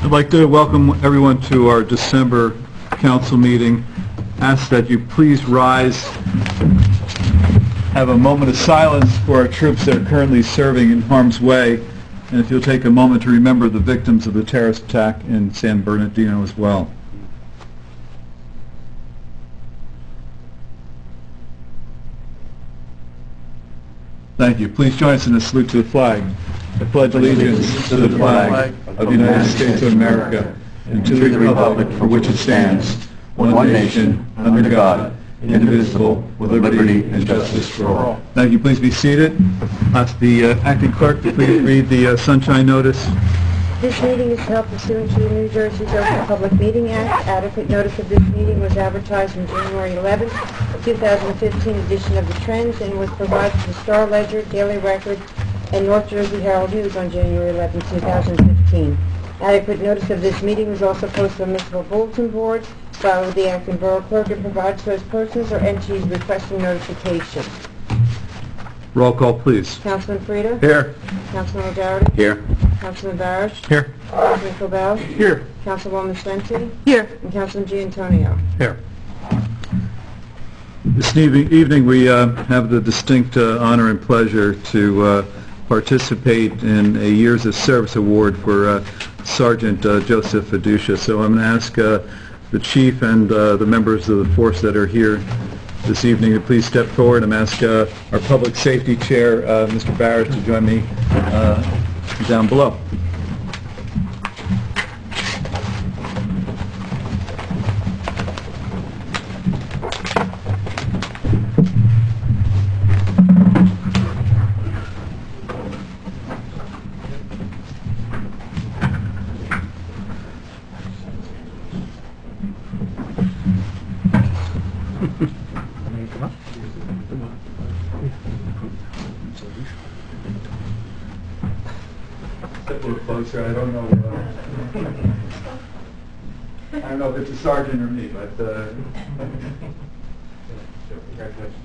I'd like to welcome everyone to our December council meeting. Ask that you please rise, have a moment of silence for our troops that are currently serving in harm's way, and if you'll take a moment to remember the victims of the terrorist attack in San Bernardino as well. Thank you. Please join us in a salute to the flag. I pledge allegiance to the flag of the United States of America and to the republic for which it stands, one nation, under God, indivisible, with liberty and justice for all. Thank you. Please be seated. Ask the acting clerk to please read the sunshine notice. This meeting is held pursuant to the New Jersey's Open Public Meeting Act. Adequate notice of this meeting was advertised on January 11, 2015 edition of the Trends and was provided to the Star Ledger, Daily Record, and North Jersey Herald News on January 11, 2015. Adequate notice of this meeting was also posted on municipal bulletin boards, filed with the acting borough clerk, and provided to those persons or entities requesting notification. Roll call, please. Councilman Frida? Here. Councilman O'Doherty? Here. Councilman Barish? Here. Councilman Cobell? Here. Councilwoman Spencer? Here. And Councilman Giantonio? Here. This evening we have the distinct honor and pleasure to participate in a Years of Service Award for Sergeant Joseph Fiducia. So I'm going to ask the Chief and the members of the force that are here this evening to please step forward. I'm ask our Public Safety Chair, Mr. Barrett, to join me down below. Step a little closer. I don't know if it's a sergeant or me, but congratulations.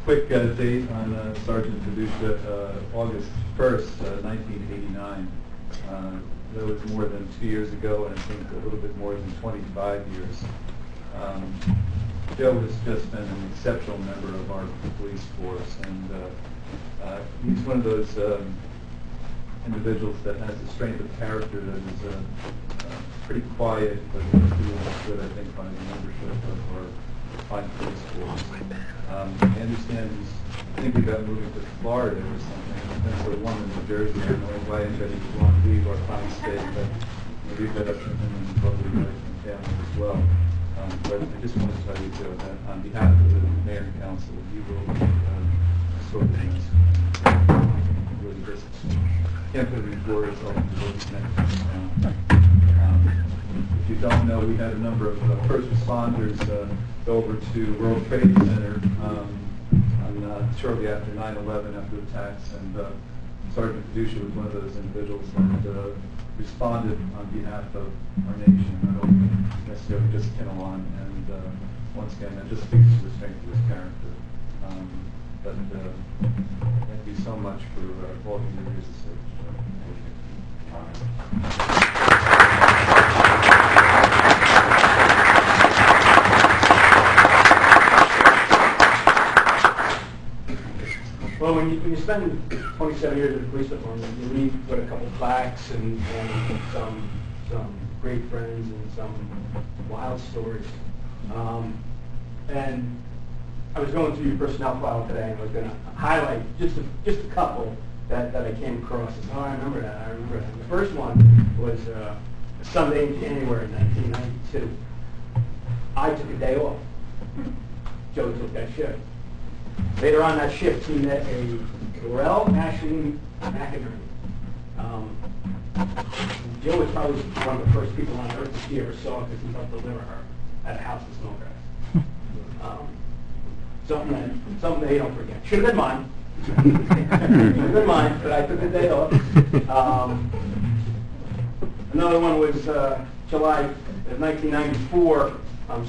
Quick date on Sergeant Fiducia, August 1st, 1989. That was more than 2 years ago, and I think a little bit more than 25 years. Joe has just been an exceptional member of our police force, and he's one of those individuals that has a strength of character that is pretty quiet, but pretty understood, I think, by the membership of our fine police force. I understand he's thinking about moving to Florida or something. He's been so warm in New Jersey. I don't know why anybody would want to leave our fine state, but maybe that up to him and his lovely wife and family as well. But I just want to tell you, Joe, that on behalf of the Mayor and Council, you will be sort of nice. Really just can't put it in words all the words next. If you don't know, we had a number of first responders go over to World Trade Center shortly after 9/11, after the attacks, and Sergeant Fiducia was one of those individuals that responded on behalf of our nation, not only necessarily just Kinnelon, and once again, that just speaks to the strength of his character. But thank you so much for all of your years of service. Well, when you spend 27 years in the police department, you leave with a couple plaques and some great friends and some wild stories. And I was going through your personnel file today, and I was going to highlight just a couple that I came across. Oh, I remember that. The first one was a Sunday in January 1992. I took a day off. Joe took that shift. Later on that shift, he met a Laurel Ashley McInerney. Joe was probably one of the first people on earth that she ever saw because he helped deliver her at a house in Snowgrass. Something that you don't forget. Should have been mine. Should have been mine, but I took the day off. Another one was July of 1994.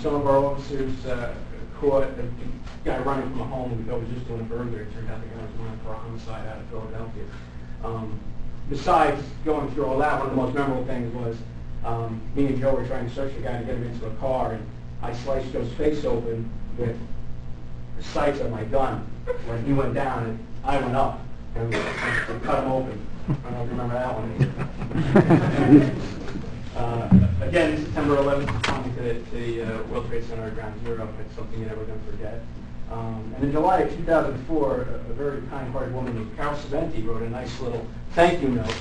Some of our officers caught a guy running from a home that was just doing a burglary. It turned out the guy was running for a homicide out of Philadelphia. besides going through all that, one of the most memorable things was me and Joe were trying to search the guy to get him into a car, and I sliced Joe's face open with the sights of my gun. When he went down, and I went up, and we cut him open. I don't know if you remember that one. Again, September 11th, coming to the World Trade Center at Ground Zero. It's something you're never going to forget. And in July of 2004, a very kind-hearted woman named Carol Saventi wrote a nice little thank you note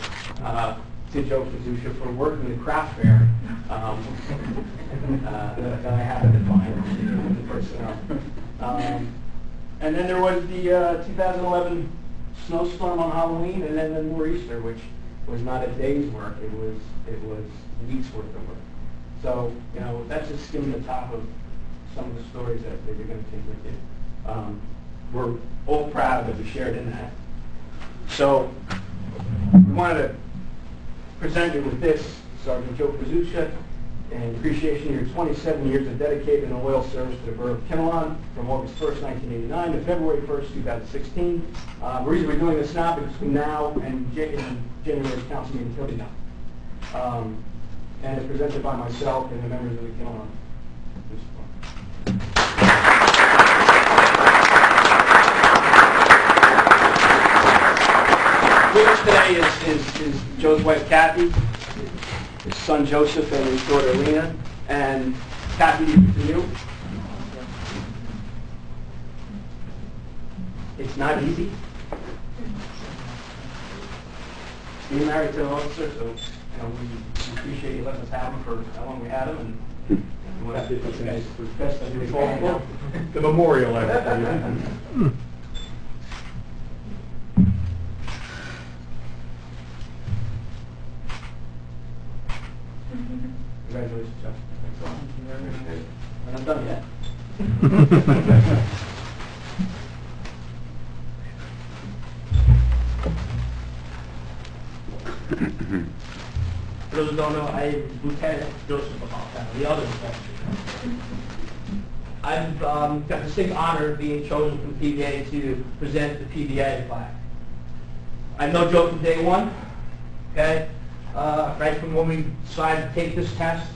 to Joe Pazucha for working the craft fair that I happened to find in the personnel. And then there was the 2011 snowstorm on Halloween, and then the nor'easter, which was not a day's work; it was weeks worth of work. So that's just skimming the top of some of the stories that you're going to take with you. We're all proud that we shared in that. So we wanted to present you with this, Sergeant Joe Pazucha, in appreciation of your 27 years of dedicated and loyal service to the borough of Kinnelon from August 1st, 1989 to February 1st, 2016. The reason we're doing this now is between now and January's council meeting till now. And it's presented by myself and the members of the Kinnelon. With us today is Joe's wife, Kathy, his son, Joseph, and his daughter, Lena. And Kathy, to you. It's not easy. Being married to an officer, so we appreciate you letting us have him for how long we had him. And we want to give you guys the best of your fall. The memorial letter. Congratulations, Jeff. Thanks a lot. We're not done yet. For those who don't know, I am Lieutenant Joseph Bacal, the other officer. I've got the distinct honor of being chosen from the PBA to present the PBA flag. I know Joe from day one, okay? Right from when we decided to take this test,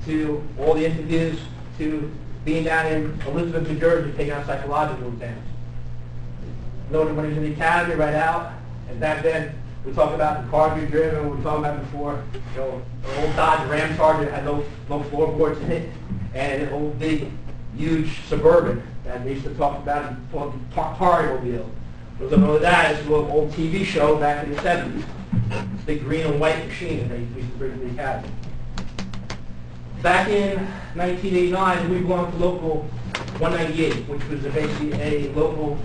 to all the interviews, to being down in Elizabeth, New Jersey, taking out psychological exams. Noted when he was in the academy, right out, and back then, we talk about the cars we driven, we were talking about before, an old Dodge Ram Charger had no floorboards in it, and an old big, huge Suburban that we used to talk about called the Tarry-mobile. Those that know that is an old TV show back in the 70s. It's the green and white machine that they used to bring to the academy. Back in 1989, we belonged to Local 198, which was basically a local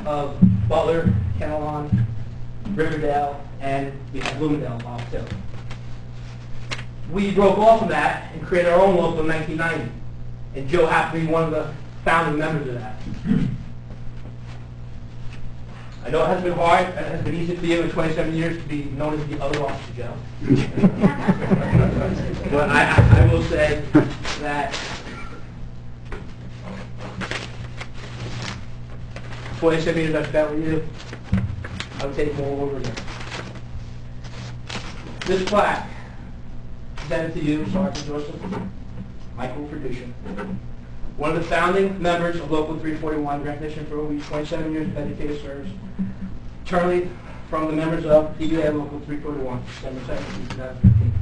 of Butler, Kinnelon, Riverdale, and we had Bloomingdale involved too. We broke off of that and created our own local in 1990, and Joe happened to be one of the founding members of that. I know it has been hard, it has been easy for you in 27 years to be known as the other officer, Joe. But I will say that 27 years I've spent with you, I would take them all over again. This plaque, presented to you, Sergeant Joseph Michael Pazucha, one of the founding members of Local 341, recognition for over 27 years of dedicated service, eternally from the members of PBA Local 341, December 17, 2015.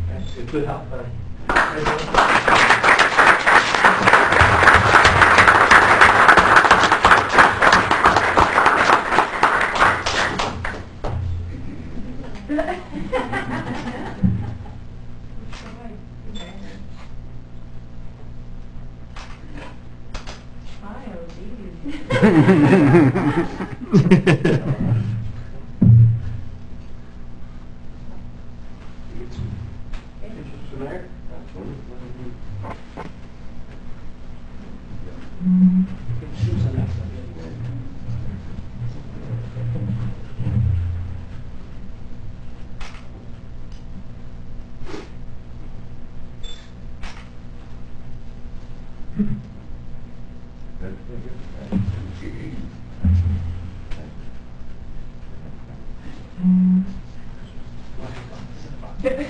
That's good help, buddy. Thank you.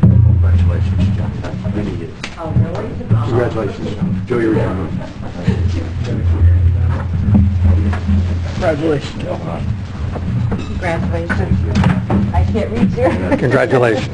Congratulations, John. Many years. Congratulations, John. Enjoy your retirement. Congratulations. Congratulations. I can't read here. Congratulations.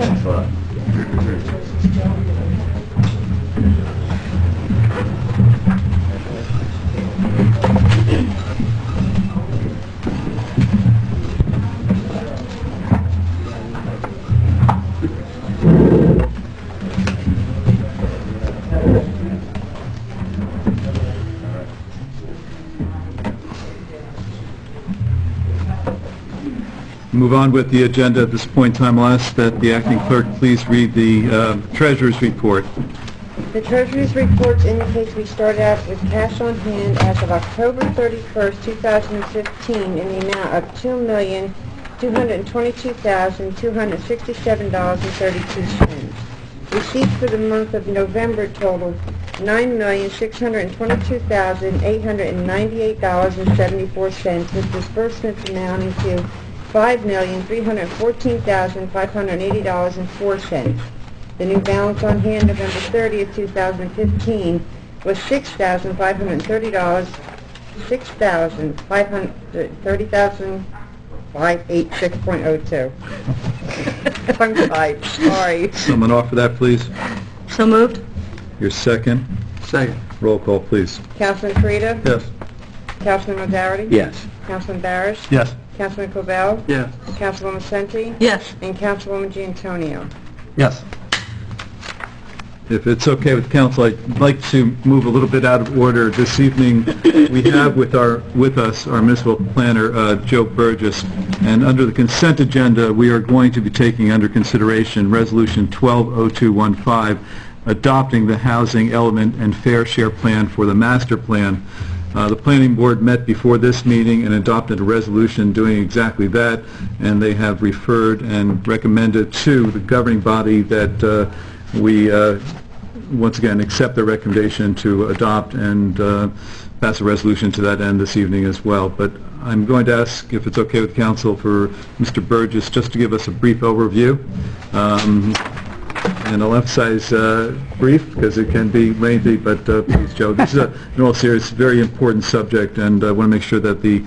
Move on with the agenda at this point in time. I'll ask that the acting clerk please read the treasurer's report. The Treasury's reports indicates we started out with cash on hand as of October 31st, 2015 in the amount of $2,222,267.32. Receipts for the month of November totaled $9,622,898.74, with disbursements amounting to $5,314,580.04. The new balance on hand November 30th, 2015 was $6,530, $6,530,586.02. I'm tight, sorry. Someone offer that, please. So moved? Your second. Second. Roll call, please. Councilman Farita? Yes. Councilman Modarity? Yes. Councilman Barish? Yes. Councilman Cobell? Yes. Councilwoman Senti? Yes. And Councilwoman Giantonio. Yes. If it's okay with council, I'd like to move a little bit out of order. This evening, we have with us our municipal planner, Joe Burgess, and under the consent agenda, we are going to be taking under consideration Resolution 120215, adopting the housing element and fair share plan for the master plan. The planning board met before this meeting and adopted a resolution doing exactly that, and they have referred and recommended to the governing body that we once again accept the recommendation to adopt and pass a resolution to that end this evening as well. But I'm going to ask if it's okay with council for Mr. Burgess just to give us a brief overview. And I'll emphasize brief because it can be lengthy, but please, Joe, this is in all seriousness, very important subject, and I want to make sure that the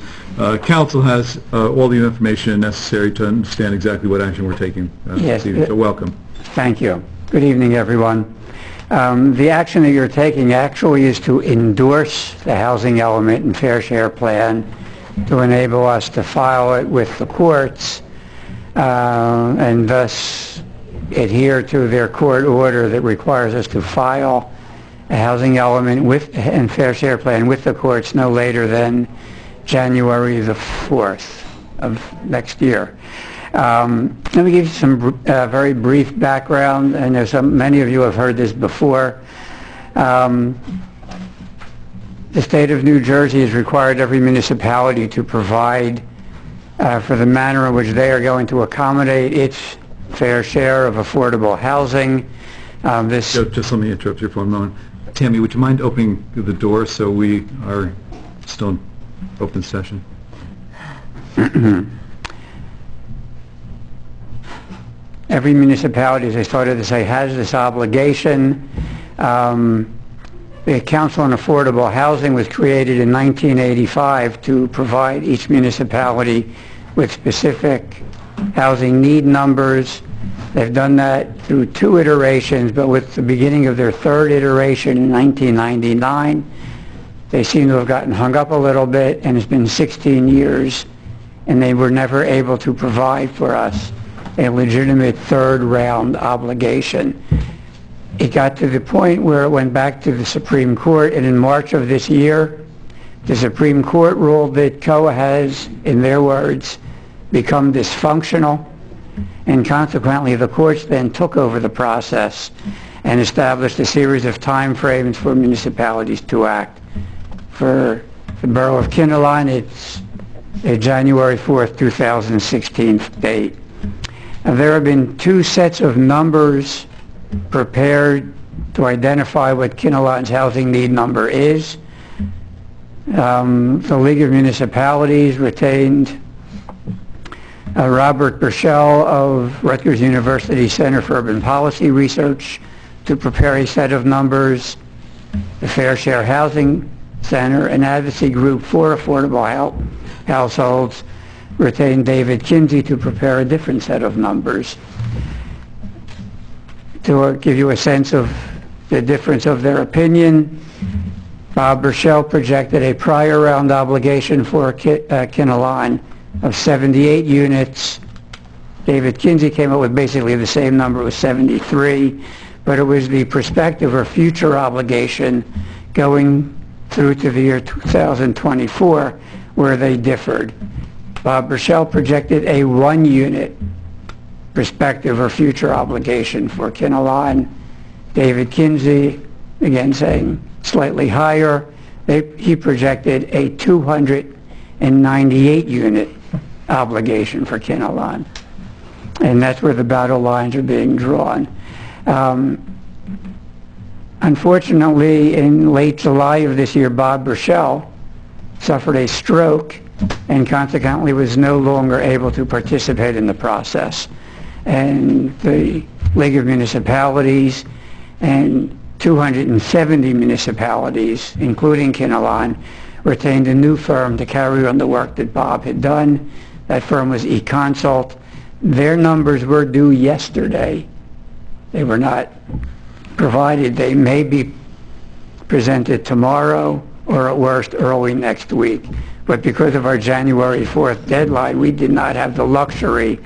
council has all the information necessary to understand exactly what action we're taking Yes. this evening. So welcome. Thank you. Good evening, everyone. The action that you're taking actually is to endorse the housing element and fair share plan to enable us to file it with the courts and thus adhere to their court order that requires us to file a housing element and fair share plan with the courts no later than January the 4th of next year. Let me give you some very brief background. I know many of you have heard this before. The state of New Jersey has required every municipality to provide for the manner in which they are going to accommodate its fair share of affordable housing. Joe, just let me interrupt you for a moment. Tammy, would you mind opening the door so we are still in open session? Every municipality, as I started to say, has this obligation. The Council on Affordable Housing was created in 1985 to provide each municipality with specific housing need numbers. They've done that through 2 iterations, but with the beginning of their 3rd iteration in 1999, they seem to have gotten hung up a little bit, and it's been 16 years, and they were never able to provide for us a legitimate 3rd round obligation. It got to the point where it went back to the Supreme Court, and in March of this year, the Supreme Court ruled that COA has, in their words, become dysfunctional, and consequently the courts then took over the process and established a series of time frames for municipalities to act. For the borough of Kinnelon, it's a January 4th, 2016 date. There have been two sets of numbers prepared to identify what Kinnelon's housing need number is. The League of Municipalities retained Robert Burchell of Rutgers University Center for Urban Policy Research to prepare a set of numbers. The Fair Share Housing Center, an advocacy group for affordable households, retained David Kinsey to prepare a different set of numbers. To give you a sense of the difference of their opinion, Bob Burchell projected a prior round obligation for Kinnelon of 78 units. David Kinsey came up with basically the same number, it was 73, but it was the prospective or future obligation going through to the year 2024 where they differed. Bob Burchell projected a 1 unit prospective or future obligation for Kinnelon. David Kinsey, again saying slightly higher, he projected a 298 unit obligation for Kinnelon. And that's where the battle lines are being drawn. Unfortunately, in late July of this year, Bob Burchell suffered a stroke and consequently was no longer able to participate in the process. And the League of Municipalities and 270 municipalities, including Kinnelon, retained a new firm to carry on the work that Bob had done. That firm was eConsult. Their numbers were due yesterday. They were not provided. They may be presented tomorrow or at worst early next week. But because of our January 4th deadline, we did not have the luxury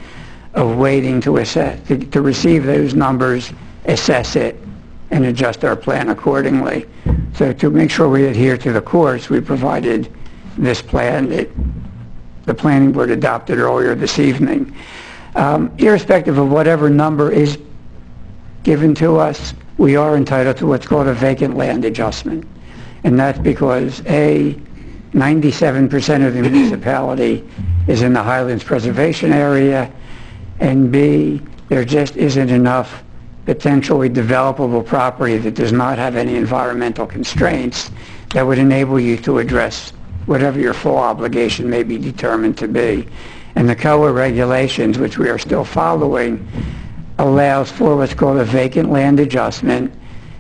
of waiting to receive those numbers, assess it, and adjust our plan accordingly. So to make sure we adhere to the course, we provided this plan that the planning board adopted earlier this evening. Irrespective of whatever number is given to us, we are entitled to what's called a vacant land adjustment. And that's because A, 97% of the municipality is in the Highlands Preservation Area, and B, there just isn't enough potentially developable property that does not have any environmental constraints that would enable you to address whatever your full obligation may be determined to be. And the COA regulations, which we are still following, allows for what's called a vacant land adjustment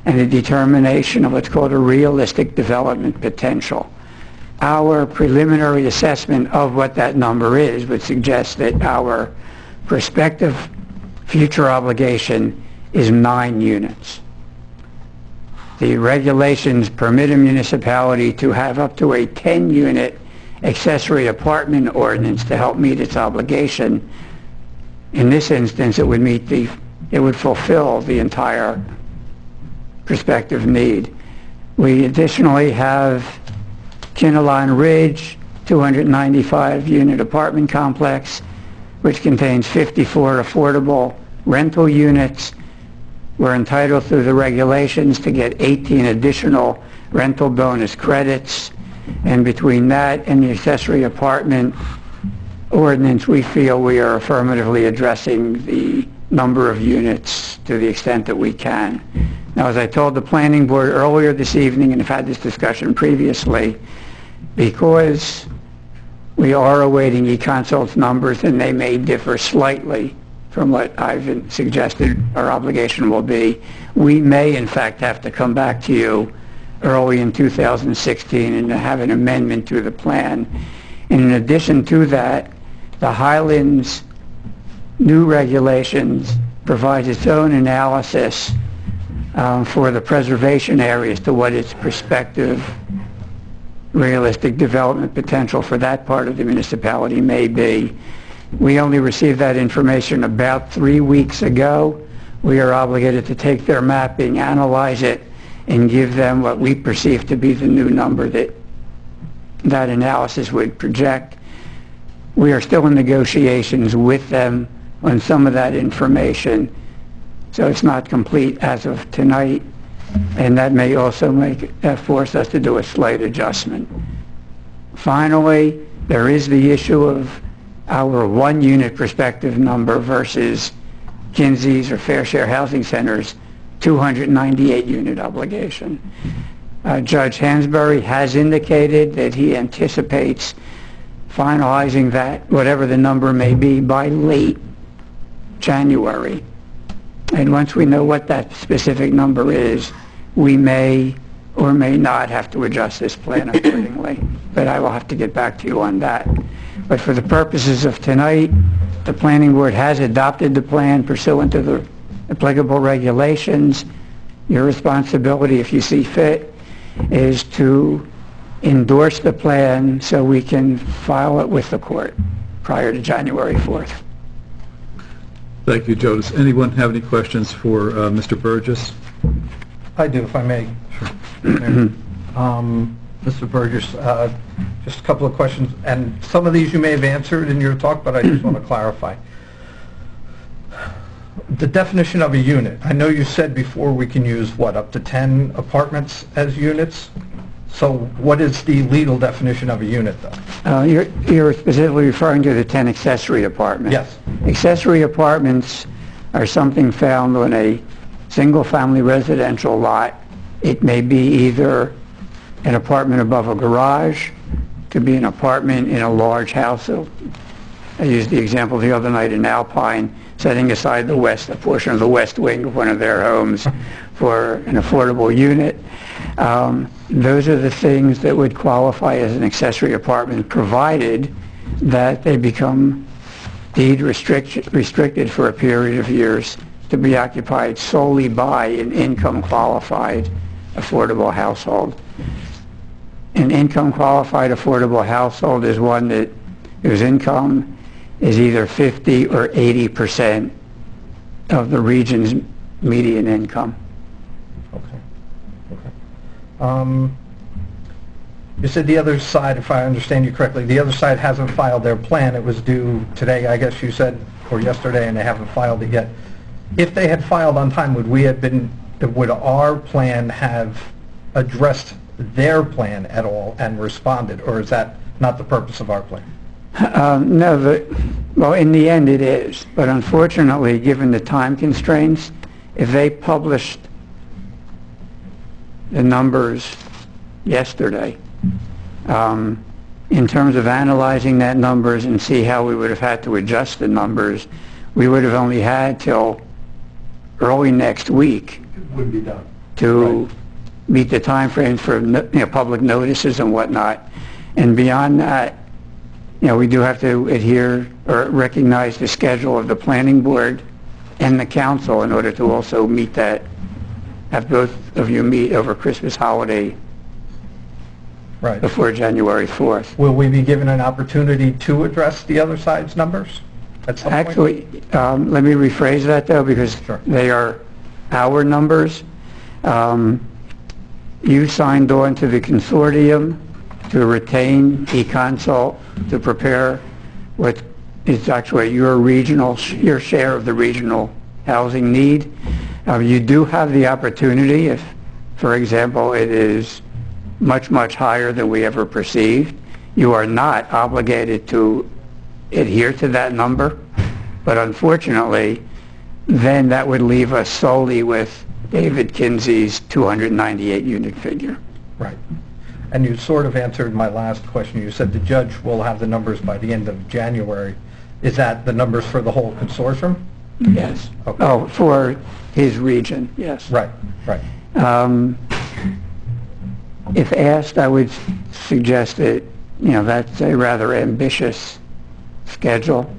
and a determination of what's called a realistic development potential. Our preliminary assessment of what that number is would suggest that our prospective future obligation is 9 units. The regulations permit a municipality to have up to a 10-unit accessory apartment ordinance to help meet its obligation. In this instance, it would fulfill the entire prospective need. We additionally have Kinnelon Ridge, 295-unit apartment complex, which contains 54 affordable rental units. We're entitled through the regulations to get 18 additional rental bonus credits. And between that and the accessory apartment ordinance, we feel we are affirmatively addressing the number of units to the extent that we can. Now, as I told the planning board earlier this evening, and have had this discussion previously, because we are awaiting eConsult's numbers and they may differ slightly from what I've suggested our obligation will be, we may in fact have to come back to you early in 2016 and have an amendment to the plan. And in addition to that, the Highlands new regulations provides its own analysis for the preservation areas to what its prospective realistic development potential for that part of the municipality may be. We only received that information about 3 weeks ago. We are obligated to take their mapping, analyze it, and give them what we perceive to be the new number that that analysis would project. We are still in negotiations with them on some of that information, so it's not complete as of tonight, and that may also force us to do a slight adjustment. Finally, There is the issue of our one-unit prospective number versus Kinsey's or Fair Share Housing Center's 298-unit obligation. Judge Hansberry has indicated that he anticipates finalizing that, whatever the number may be, by late January. And once we know what that specific number is, we may or may not have to adjust this plan accordingly. But I will have to get back to you on that. But for the purposes of tonight, the planning board has adopted the plan pursuant to the applicable regulations. Your responsibility, if you see fit, is to endorse the plan so we can file it with the court prior to January 4th. Thank you, Joe. Does anyone have any questions for Mr. Burgess? I do, if I may. Mr. Burgess, just a couple of questions, and some of these you may have answered in your talk, but I just want to clarify. The definition of a unit, I know you said before we can use, what, up to 10 apartments as units? So what is the legal definition of a unit, though? You're specifically referring to the 10 accessory apartments? Yes. Accessory apartments are something found on a single-family residential lot. It may be either an apartment above a garage, could be an apartment in a large house. So I used the example the other night in Alpine, setting aside a portion of the west wing of one of their homes for an affordable unit. Those are the things that would qualify as an accessory apartment, provided that they become deed restricted for a period of years to be occupied solely by an income-qualified affordable household. An income-qualified affordable household is one whose income is either 50 or 80% of the region's median income. Okay. You said the other side, if I understand you correctly, the other side hasn't filed their plan. It was due today, I guess you said, or yesterday, and they haven't filed it yet. If they had filed on time, would our plan have addressed their plan at all and responded, or is that not the purpose of our plan? No, well, in the end it is, but unfortunately, given the time constraints, if they published the numbers yesterday, in terms of analyzing that numbers and see how we would have had to adjust the numbers, we would have only had till early next week It wouldn't be done. to meet the time frames for public notices and whatnot. And beyond that, we do have to adhere or recognize the schedule of the planning board and the council in order to also meet that, have both of you meet over Christmas holiday Right. before January 4th. Will we be given an opportunity to address the other side's numbers at some point? Actually, let me rephrase that though, because Sure. they are our numbers. You signed on to the consortium to retain eConsult to prepare what is actually your share of the regional housing need. You do have the opportunity, if, for example, it is much, much higher than we ever perceived. You are not obligated to adhere to that number, but unfortunately, then that would leave us solely with David Kinsey's 298-unit figure. Right. And you sort of answered my last question. You said the judge will have the numbers by the end of January. Is that the numbers for the whole consortium? Yes. Okay. Oh, for his region, yes. Right, right. If asked, I would suggest that, that's a rather ambitious schedule.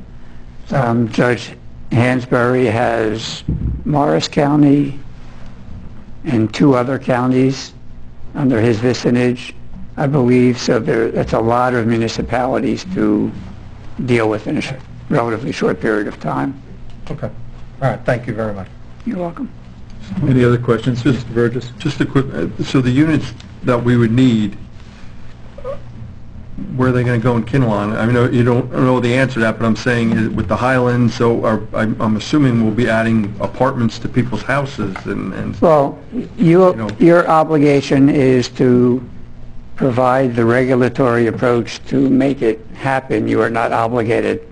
Judge Hansberry has Morris County and 2 other counties under his vicinage, I believe, so that's a lot of municipalities to deal with in a relatively short period of time. Okay. All right, thank you very much. You're welcome. Any other questions, Mr. Burgess? Just a quick, so the units that we would need, where are they going to go in Kinnelon? I mean, you don't know the answer to that, but I'm saying with the Highlands, so I'm assuming we'll be adding apartments to people's houses and Well, your obligation is to provide the regulatory approach to make it happen. You are not obligated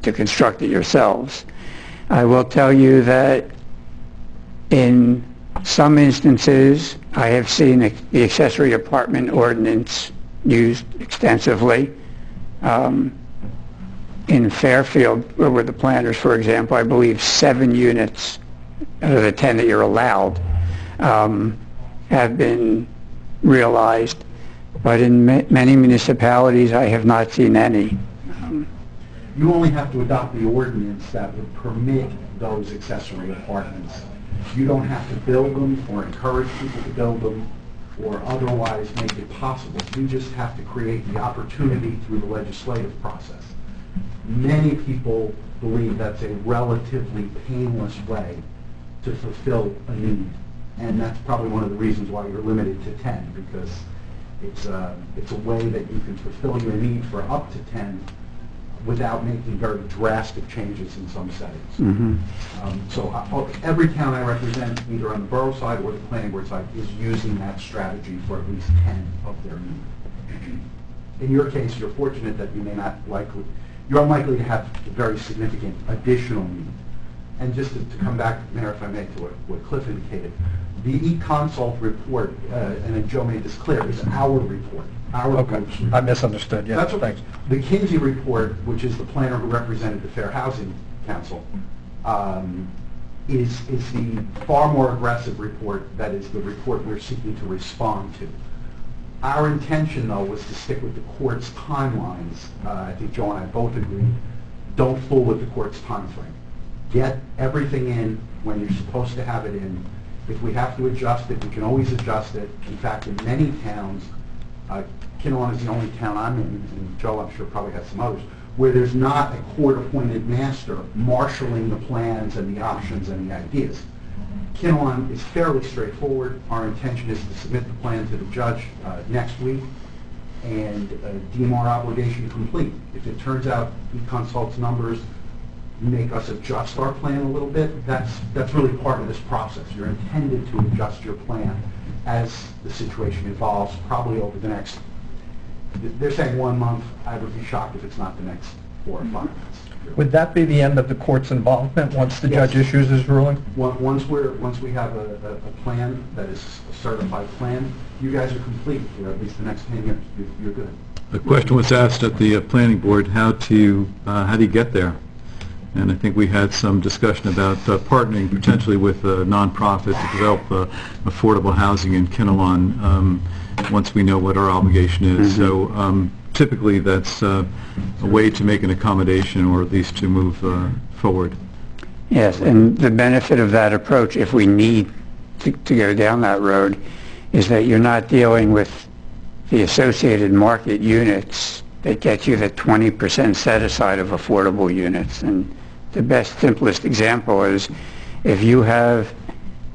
to construct it yourselves. I will tell you that in some instances, I have seen the accessory apartment ordinance used extensively. In Fairfield, where we're the planners, for example, I believe 7 units out of the 10 that you're allowed have been realized. But in many municipalities, I have not seen any. You only have to adopt the ordinance that would permit those accessory apartments. You don't have to build them or encourage people to build them or otherwise make it possible. You just have to create the opportunity through the legislative process. Many people believe that's a relatively painless way to fulfill a need. And that's probably one of the reasons why you're limited to 10, because it's a way that you can fulfill your need for up to 10 without making very drastic changes in some settings. Every town I represent, either on the borough side or the planning board side, is using that strategy for at least 10 of their need. In your case, you're fortunate that you're unlikely to have a very significant additional need. And just to come back, Mayor, if I may, to what Cliff indicated, the e-consult report, and then Joe made this clear, is our report. Okay, I misunderstood, yeah, That's okay. thanks. The Kinsey report, which is the planner who represented the Fair Housing Council, is the far more aggressive report that is the report we're seeking to respond to. Our intention, though, was to stick with the court's timelines. I think Joe and I both agreed. Don't fool with the court's time frame. Get everything in when you're supposed to have it in. If we have to adjust it, we can always adjust it. In fact, in many towns, Kinnelon is the only town I'm in, and Joe, I'm sure, probably has some others, where there's not a court-appointed master marshaling the plans and the options and the ideas. Kinnelon is fairly straightforward. Our intention is to submit the plan to the judge next week and deem our obligation complete. If it turns out e-consult's numbers make us adjust our plan a little bit, that's really part of this process. You're intended to adjust your plan as the situation evolves, probably over the next, they're saying 1 month. I would be shocked if it's not the next 4 or 5 months. Would that be the end of the court's involvement once the judge issues his ruling? Once we have a plan that is a certified plan, you guys are complete for at least the next 10 years. You're good. The question was asked at the planning board, how do you get there? And I think we had some discussion about partnering potentially with a nonprofit to develop affordable housing in Kinnelon once we know what our obligation is. So typically that's a way to make an accommodation or at least to move forward. Yes, and the benefit of that approach, if we need to go down that road, is that you're not dealing with the associated market units that get you the 20% set aside of affordable units. And the best, simplest example is if you have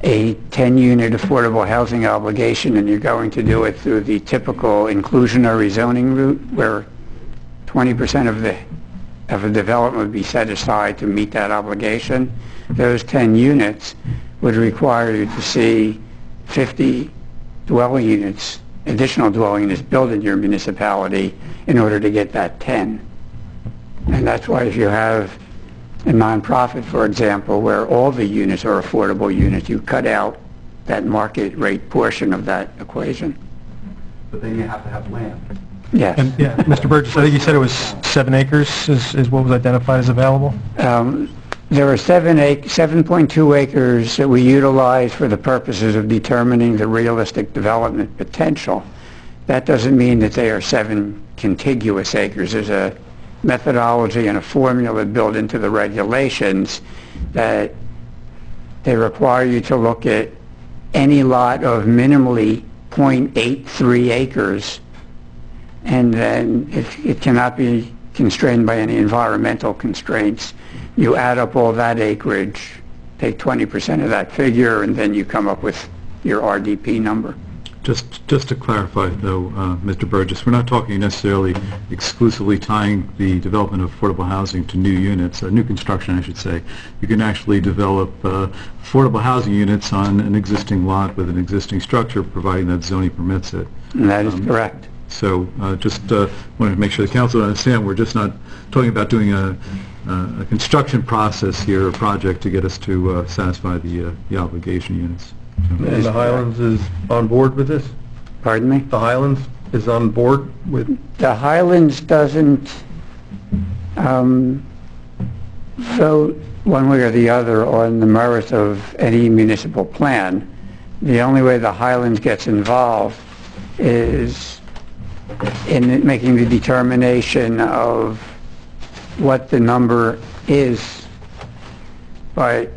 a 10-unit affordable housing obligation and you're going to do it through the typical inclusionary zoning route where 20% of a development would be set aside to meet that obligation, those 10 units would require you to see 50 dwelling units, additional dwelling units built in your municipality in order to get that 10. And that's why if you have a nonprofit, for example, where all the units are affordable units, you cut out that market rate portion of that equation. But then you have to have land. Yes. And, yeah, Mr. Burgess, I think you said it was 7 acres is what was identified as available? There are 7.2 acres that we utilize for the purposes of determining the realistic development potential. That doesn't mean that they are 7 contiguous acres. There's a methodology and a formula built into the regulations that they require you to look at any lot of minimally 0.83 acres, and then it cannot be constrained by any environmental constraints. You add up all that acreage, take 20% of that figure, and then you come up with your RDP number. Just to clarify, though, Mr. Burgess, we're not talking necessarily exclusively tying the development of affordable housing to new units, new construction, I should say. You can actually develop affordable housing units on an existing lot with an existing structure, providing that zoning permits it. That is correct. So just wanted to make sure the council understand, we're just not talking about doing a construction process here, a project to get us to satisfy the obligation units. And the Highlands is on board with this? Pardon me? The Highlands is on board with... The Highlands doesn't vote one way or the other on the merits of any municipal plan. The only way the Highlands gets involved is in making the determination of what the number is, but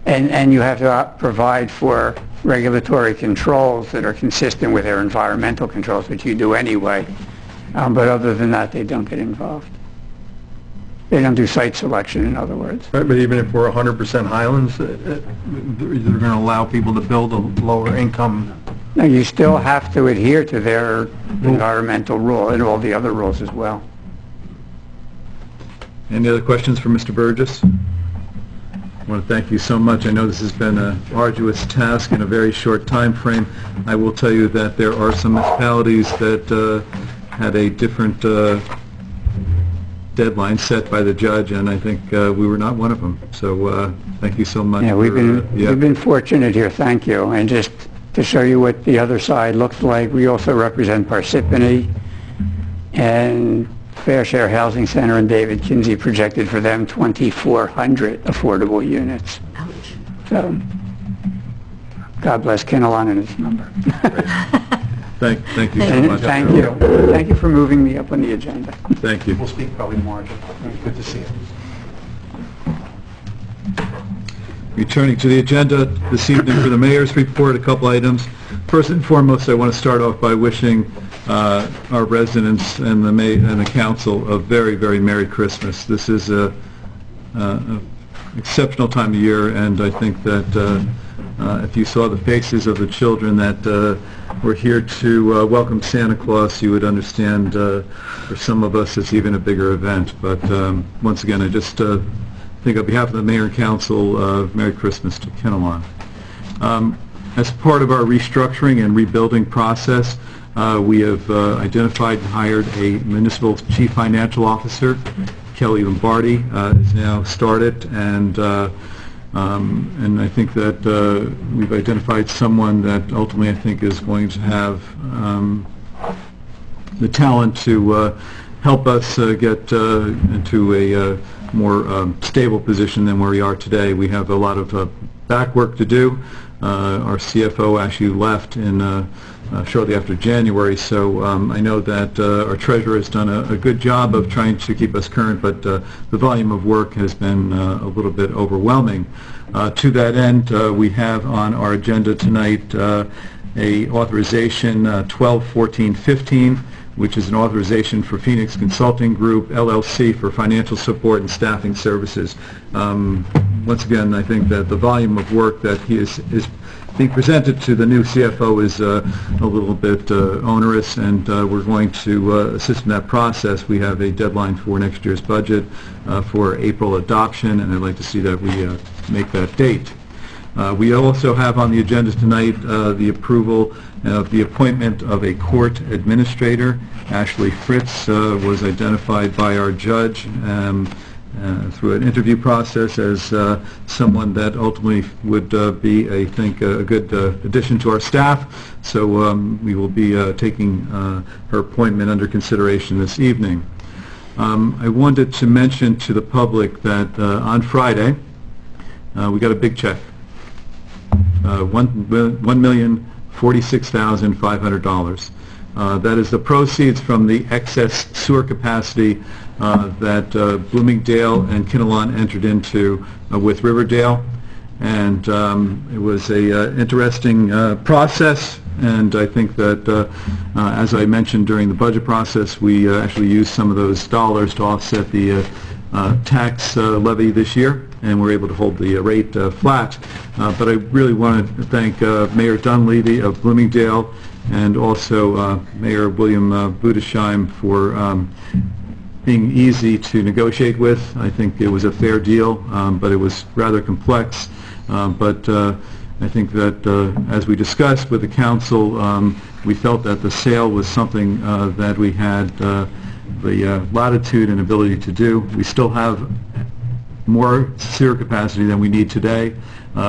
and you have to provide for regulatory controls that are consistent with their environmental controls, which you do anyway. But other than that, they don't get involved. They don't do site selection, in other words. Right, but even if we're 100% Highlands, they're going to allow people to build a lower income... No, you still have to adhere to their environmental rule and all the other rules as well. Any other questions for Mr. Burgess? I want to thank you so much. I know this has been an arduous task in a very short time frame. I will tell you that there are some municipalities that had a different deadline set by the judge, and I think we were not one of them. So thank you so much. Yeah, we've been fortunate here, thank you. And just to show you what the other side looks like, we also represent Parsippany and Fair Share Housing Center, and David Kinsey projected for them 2,400 affordable units. Ouch. So, God bless Kinnelon and his number. Thank you so And much. thank you. Thank you for moving me up on the agenda. Thank you. We'll speak probably March. Good to see you. Returning to the agenda this evening for the mayor's report, a couple items. First and foremost, I want to start off by wishing our residents and the council a very, very Merry Christmas. This is a exceptional time of year, and I think that if you saw the faces of the children that were here to welcome Santa Claus, you would understand for some of us it's even a bigger event. But once again, I just think on behalf of the mayor and council, Merry Christmas to Kinnelon. As part of our restructuring and rebuilding process, we have identified and hired a municipal chief financial officer. Kelly Lombardi is now started, and I think that we've identified someone that ultimately I think is going to have the talent to help us get into a more stable position than where we are today. We have a lot of back work to do. Our CFO actually left in shortly after January, so I know that our treasurer has done a good job of trying to keep us current, but the volume of work has been a little bit overwhelming. To that end, we have on our agenda tonight a authorization 121415, which is an authorization for Phoenix Consulting Group, LLC, for financial support and staffing services. Once again, I think that the volume of work that he is being presented to the new CFO is a little bit onerous, and we're going to assist in that process. We have a deadline for next year's budget for April adoption, and I'd like to see that we make that date. We also have on the agenda tonight the approval of the appointment of a court administrator. Ashley Fritz was identified by our judge through an interview process as someone that ultimately would be, I think, a good addition to our staff. So we will be taking her appointment under consideration this evening. I wanted to mention to the public that on Friday we got a big check. $1,046,500. That is the proceeds from the excess sewer capacity that Bloomingdale and Kinnelon entered into with Riverdale. And it was a interesting process, and I think that as I mentioned during the budget process, we actually used some of those dollars to offset the tax levy this year, and we're able to hold the rate flat. But I really want to thank Mayor Dunleavy of Bloomingdale and also Mayor William Budesheim for being easy to negotiate with. I think it was a fair deal, but it was rather complex. But I think that as we discussed with the council, we felt that the sale was something that we had the latitude and ability to do. We still have more sewer capacity than we need today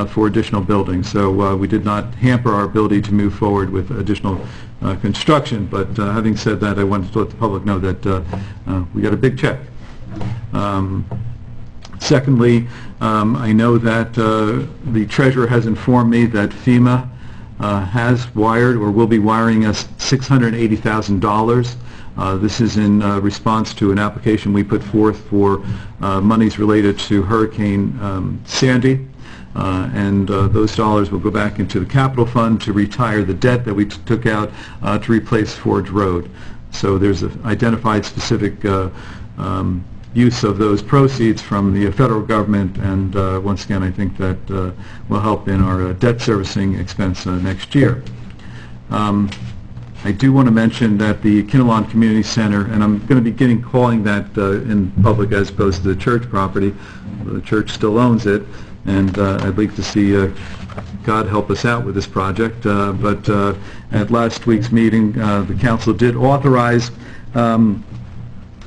for additional buildings. So we did not hamper our ability to move forward with additional construction. But having said that, I wanted to let the public know that we got a big check. Secondly, I know that the treasurer has informed me that FEMA has wired or will be wiring us $680,000. This is in response to an application we put forth for monies related to Hurricane Sandy. And those dollars will go back into the capital fund to retire the debt that we took out to replace Forge Road. So there's an identified specific use of those proceeds from the federal government, and once again I think that will help in our debt servicing expense next year. I do want to mention that the Kinnelon Community Center, and I'm going to be calling that in public as opposed to the church property. The church still owns it, and I'd like to see God help us out with this project. But at last week's meeting, the council did authorize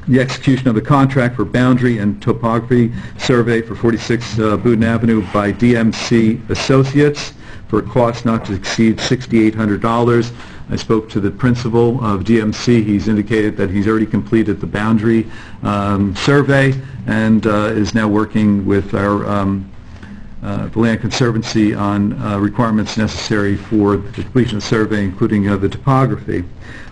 the execution of the contract for boundary and topography survey for 46 Boudin Avenue by DMC Associates for a cost not to exceed $6,800. I spoke to the principal of DMC. He's indicated that he's already completed the boundary survey and is now working with our the Land Conservancy on requirements necessary for the completion of the survey, including the topography.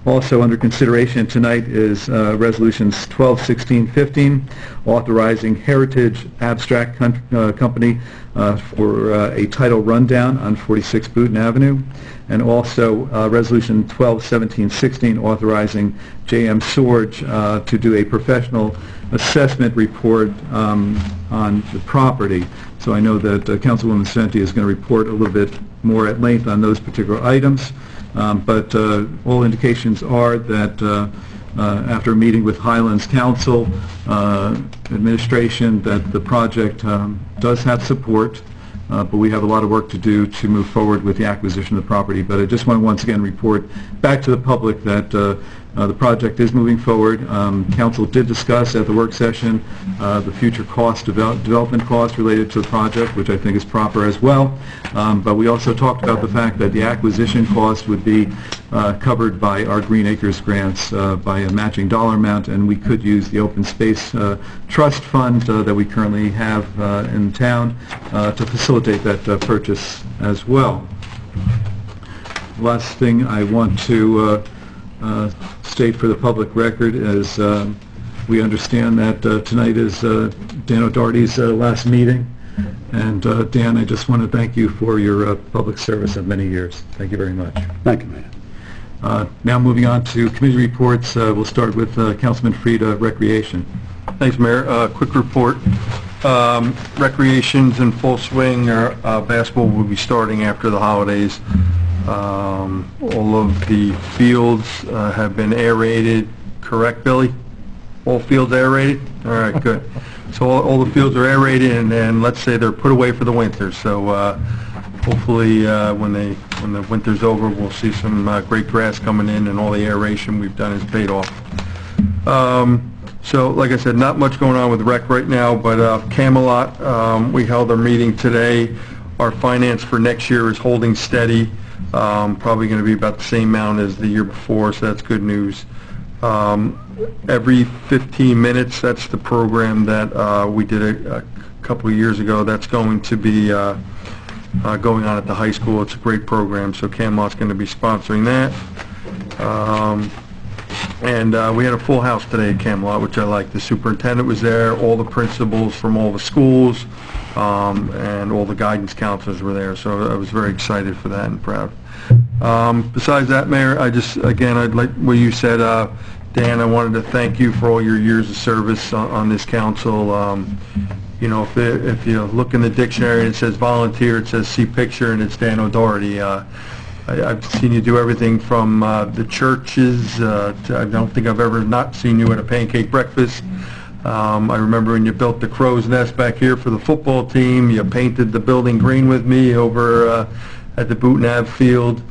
Also under consideration tonight is resolutions 121615, authorizing Heritage Abstract Company for a title rundown on 46 Boudin Avenue, and also resolution 121716, authorizing J.M. Sorge to do a professional assessment report on the property. So I know that Councilwoman Senti is going to report a little bit more at length on those particular items, but all indications are that after a meeting with Highlands Council administration, that the project does have support, but we have a lot of work to do to move forward with the acquisition of the property. But I just want to once again report back to the public that the project is moving forward. Council did discuss at the work session the future cost, development cost related to the project, which I think is proper as well. But we also talked about the fact that the acquisition cost would be covered by our Green Acres grants by a matching dollar amount, and we could use the Open Space Trust Fund that we currently have in town to facilitate that purchase as well. Last thing I want to state for the public record is we understand that tonight is Dan O'Doherty's last meeting, and Dan, I just want to thank you for your public service of many years. Thank you very much. Thank you, Mayor. Now moving on to committee reports, we'll start with Councilman Frieda, Recreation. Thanks, Mayor. Quick report. Recreation's in full swing. Basketball will be starting after the holidays. All of the fields have been aerated, correct, Billy? All fields aerated? All right, good. So all the fields are aerated, and let's say they're put away for the winter. So hopefully when the winter's over, we'll see some great grass coming in, and all the aeration we've done has paid off. So like I said, not much going on with rec right now, but Camelot, we held our meeting today. Our finance for next year is holding steady. Probably going to be about the same amount as the year before, so that's good news. Every 15 minutes, that's the program that we did a couple of years ago. That's going to be going on at the high school. It's a great program, so Camelot's going to be sponsoring that. And we had a full house today at Camelot, which I like. The superintendent was there, all the principals from all the schools, and all the guidance counselors were there, so I was very excited for that and proud. Besides that, Mayor, I'd like what you said, Dan, I wanted to thank you for all your years of service on this council. You know, if you look in the dictionary and it says volunteer, it says see picture, and it's Dan O'Doherty. I've seen you do everything from the churches. I don't think I've ever not seen you at a pancake breakfast. I remember when you built the crow's nest back here for the football team. You painted the building green with me over at the Boot Ave field.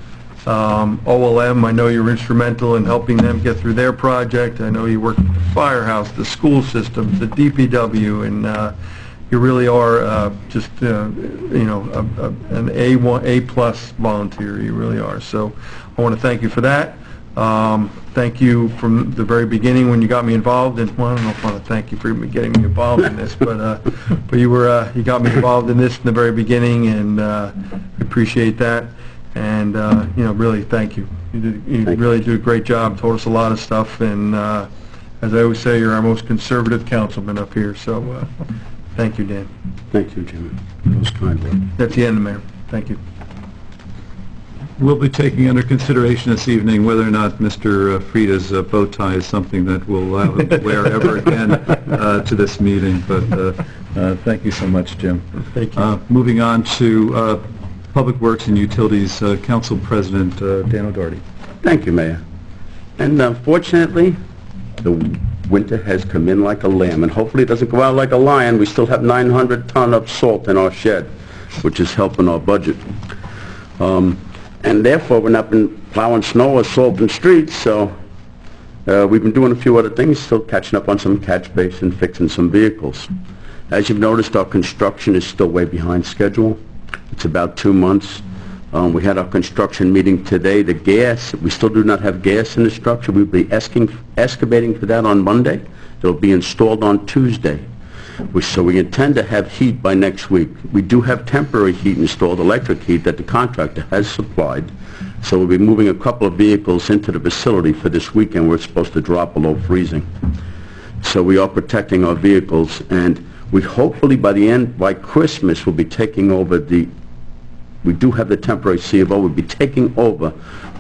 OLM, I know you're instrumental in helping them get through their project. I know you work with the firehouse, the school systems, the DPW, and you really are just, you know, an A+ volunteer. You really are. So I want to thank you for that. Thank you from the very beginning when you got me involved, and well, I don't know if I want to thank you for getting me involved in this, but you got me involved in this in the very beginning, and appreciate that. And you know, really thank you. You really do a great job. Told us a lot of stuff, and as I always say, you're our most conservative councilman up here. So thank you, Dan. Thank you, Jimmy. Most kindly. That's the end, Mayor. Thank you. We'll be taking under consideration this evening whether or not Mr. Frieda's bow tie is something that we'll wear ever again to this meeting, but thank you so much, Jim. Thank you. Moving on to Public Works and Utilities, Council President Dan O'Doherty. Thank you, Mayor. And unfortunately, the winter has come in like a lamb, and hopefully it doesn't go out like a lion. We still have 900 ton of salt in our shed, which is helping our budget. And therefore, we've not been plowing snow or salting streets, so we've been doing a few other things, still catching up on some catch basin, fixing some vehicles. As you've noticed, our construction is still way behind schedule. It's about 2 months. We had our construction meeting today. The gas, we still do not have gas in the structure. We'll be excavating for that on Monday. It'll be installed on Tuesday. So we intend to have heat by next week. We do have temporary heat installed, electric heat, that the contractor has supplied. So we'll be moving a couple of vehicles into the facility for this weekend. We're supposed to drop below freezing. So we are protecting our vehicles, and we hopefully by Christmas, we'll be taking over we do have the temporary C of O. We'll be taking over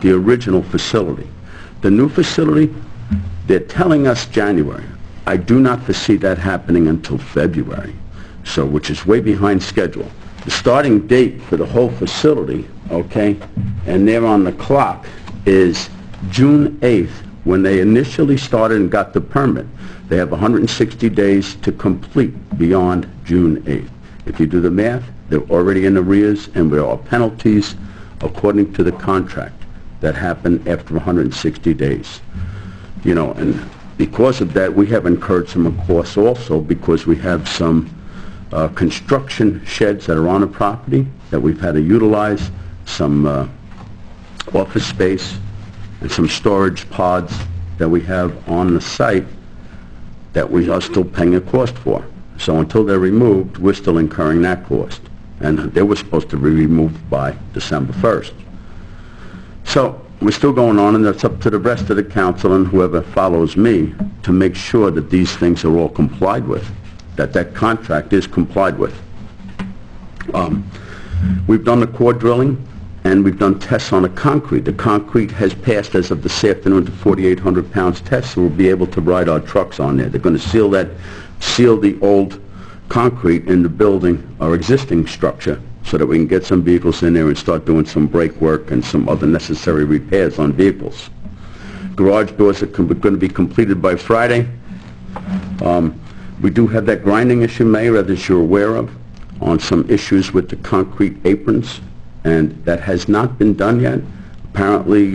the original facility. The new facility, they're telling us January. I do not foresee that happening until February, so which is way behind schedule. The starting date for the whole facility, okay, and they're on the clock, is June 8th, when they initially started and got the permit. They have 160 days to complete beyond June 8th. If you do the math, they're already in arrears, and there are penalties according to the contract that happen after 160 days. You know, and because of that, we have incurred some costs also, because we have some construction sheds that are on the property that we've had to utilize, some office space, and some storage pods that we have on the site that we are still paying a cost for. So until they're removed, we're still incurring that cost. And they were supposed to be removed by December 1st. So we're still going on, and that's up to the rest of the council and whoever follows me to make sure that these things are all complied with, that contract is complied with. We've done the core drilling, and we've done tests on the concrete. The concrete has passed as of this afternoon to 4,800 pounds test, so we'll be able to ride our trucks on there. They're going to seal the old concrete in the building, our existing structure, so that we can get some vehicles in there and start doing some brake work and some other necessary repairs on vehicles. Garage doors are going to be completed by Friday. We do have that grinding issue, Mayor, as you're aware of, on some issues with the concrete aprons, and that has not been done yet. Apparently,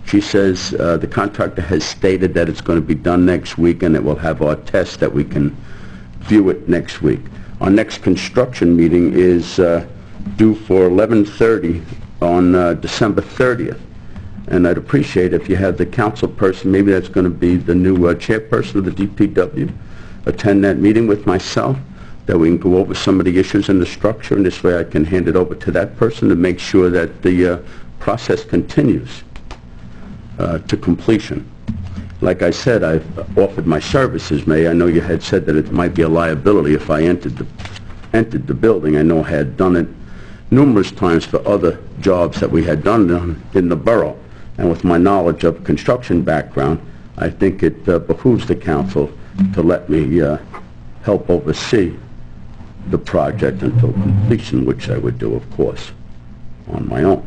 she says the contractor has stated that it's going to be done next week, and it will have our test that we can view it next week. Our next construction meeting is due for 11:30 on December 30th. And I'd appreciate if you have the council person, maybe that's going to be the new chairperson of the DPW, attend that meeting with myself, that we can go over some of the issues in the structure, and this way I can hand it over to that person to make sure that the process continues to completion. Like I said, I've offered my services, Mayor. I know you had said that it might be a liability if I entered the building. I know I had done it numerous times for other jobs that we had done in the borough. And with my knowledge of construction background, I think it behooves the council to let me help oversee the project until completion, which I would do, of course, on my own.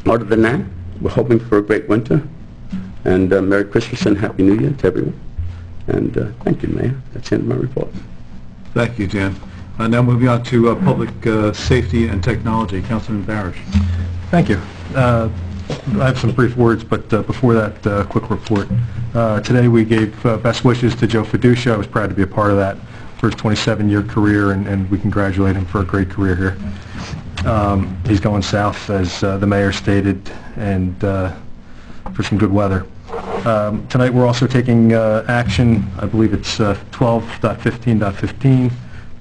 Other than that, we're hoping for a great winter, and Merry Christmas and Happy New Year to everyone. And thank you, Mayor. That's the end of my report. Thank you, Dan. Now moving on to Public Safety and Technology. Councilman Barish. Thank you. I have some brief words, but before that, quick report. Today we gave best wishes to Joe Fiducia. I was proud to be a part of that for his 27-year career, and we congratulate him for a great career here. He's going south, as the mayor stated, and for some good weather. Tonight we're also taking action, I believe it's 12.15.15,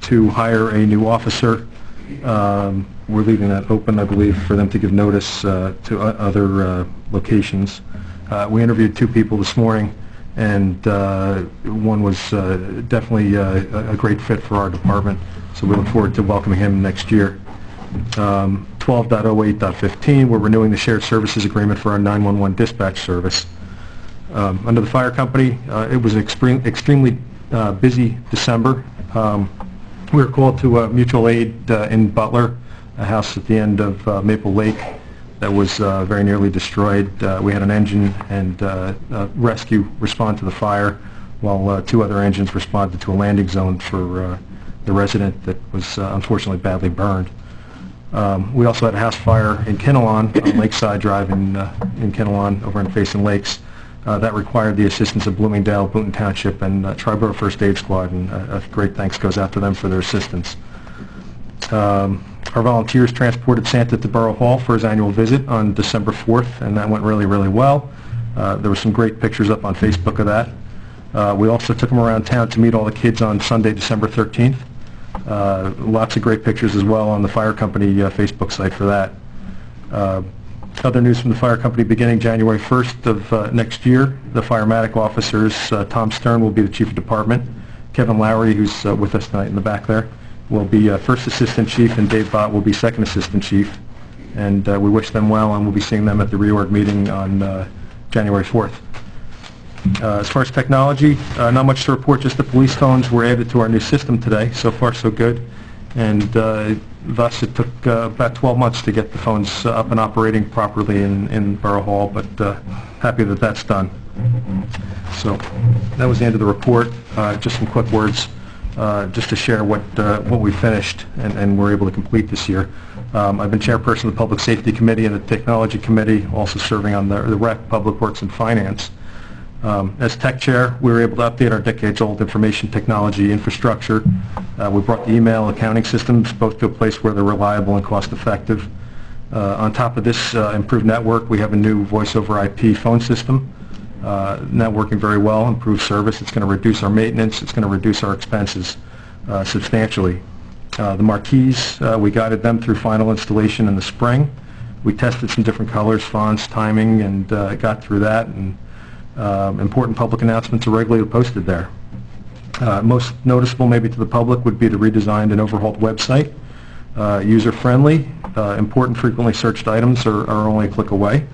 to hire a new officer. We're leaving that open, I believe, for them to give notice to other locations. We interviewed 2 people this morning, and one was definitely a great fit for our department, so we look forward to welcoming him next year. 12.08.15, we're renewing the shared services agreement for our 911 dispatch service. Under the fire company, it was an extremely busy December. We were called to mutual aid in Butler, a house at the end of Maple Lake that was very nearly destroyed. We had an engine and rescue respond to the fire, while 2 other engines responded to a landing zone for the resident that was unfortunately badly burned. We also had a house fire in Kinnelon, on Lakeside Drive in Kinnelon, over in Basin Lakes. That required the assistance of Bloomingdale, Boonton Township, and Triborough First Aid Squad, and a great thanks goes out to them for their assistance. Our volunteers transported Santa to Borough Hall for his annual visit on December 4th, and that went really, really well. There were some great pictures up on Facebook of that. We also took him around town to meet all the kids on Sunday, December 13th. Lots of great pictures as well on the fire company Facebook site for that. Other news from the fire company: beginning January 1st of next year, the firematic officers, Tom Stern will be the chief of department. Kevin Lowry, who's with us tonight in the back there, will be first assistant chief, and Dave Bott will be second assistant chief. And we wish them well, and we'll be seeing them at the reorg meeting on January 4th. As far as technology, not much to report, just the police phones were added to our new system today. So far, so good. And thus, it took about 12 months to get the phones up and operating properly in Borough Hall, but happy that that's done. So that was the end of the report. Just some quick words, just to share what we finished and were able to complete this year. I've been chairperson of the Public Safety Committee and the Technology Committee, also serving on the Rec, Public Works, and Finance. As tech chair, we were able to update our decades-old information technology infrastructure. We brought the email accounting systems both to a place where they're reliable and cost-effective. On top of this improved network, we have a new voice-over IP phone system. Networking very well, improved service. It's going to reduce our maintenance. It's going to reduce our expenses substantially. The marquees, we guided them through final installation in the spring. We tested some different colors, fonts, timing, and got through that. And important public announcements are regularly posted there. Most noticeable maybe to the public would be the redesigned and overhauled website. User-friendly, important frequently searched items are only a click away.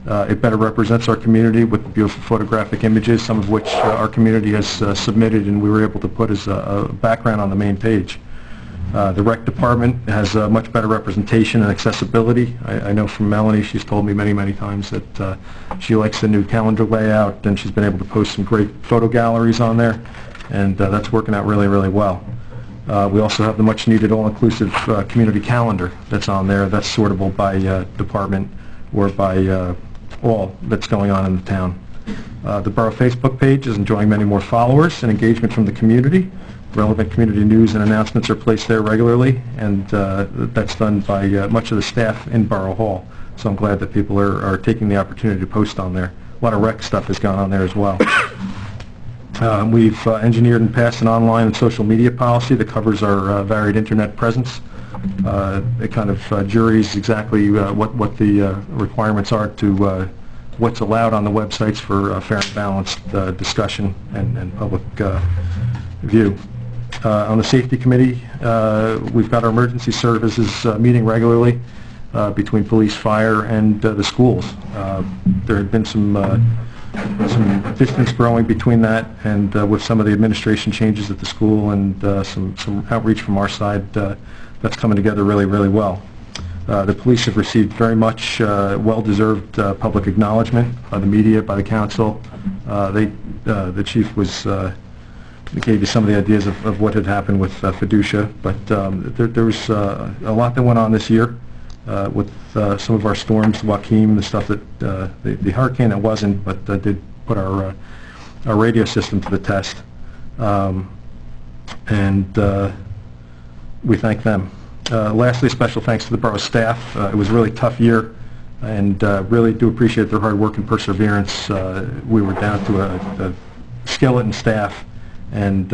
It better represents our community with beautiful photographic images, some of which our community has submitted and we were able to put as a background on the main page. The rec department has much better representation and accessibility. I know from Melanie, she's told me many, many times that she likes the new calendar layout, and she's been able to post some great photo galleries on there, and that's working out really, really well. We also have the much-needed all-inclusive community calendar that's on there. That's sortable by department or by all that's going on in the town. The Borough Facebook page is enjoying many more followers and engagement from the community. Relevant community news and announcements are placed there regularly, and that's done by much of the staff in Borough Hall. So I'm glad that people are taking the opportunity to post on there. A lot of rec stuff has gone on there as well. We've engineered and passed an online and social media policy that covers our varied internet presence. It kind of juries exactly what the requirements are to what's allowed on the websites for fair and balanced discussion and public view. On the safety committee, we've got our emergency services meeting regularly. between police, fire, and the schools. There had been some distance growing between that, and with some of the administration changes at the school and some outreach from our side, that's coming together really, really well. The police have received very much well-deserved public acknowledgement by the media, by the council. The chief gave you some of the ideas of what had happened with fiducia, but there was a lot that went on this year with some of our storms, Joaquin, the stuff that the hurricane that wasn't, but did put our radio system to the test, and we thank them. Lastly, special thanks to the borough staff. It was a really tough year, and really do appreciate their hard work and perseverance. We were down to a skeleton staff, and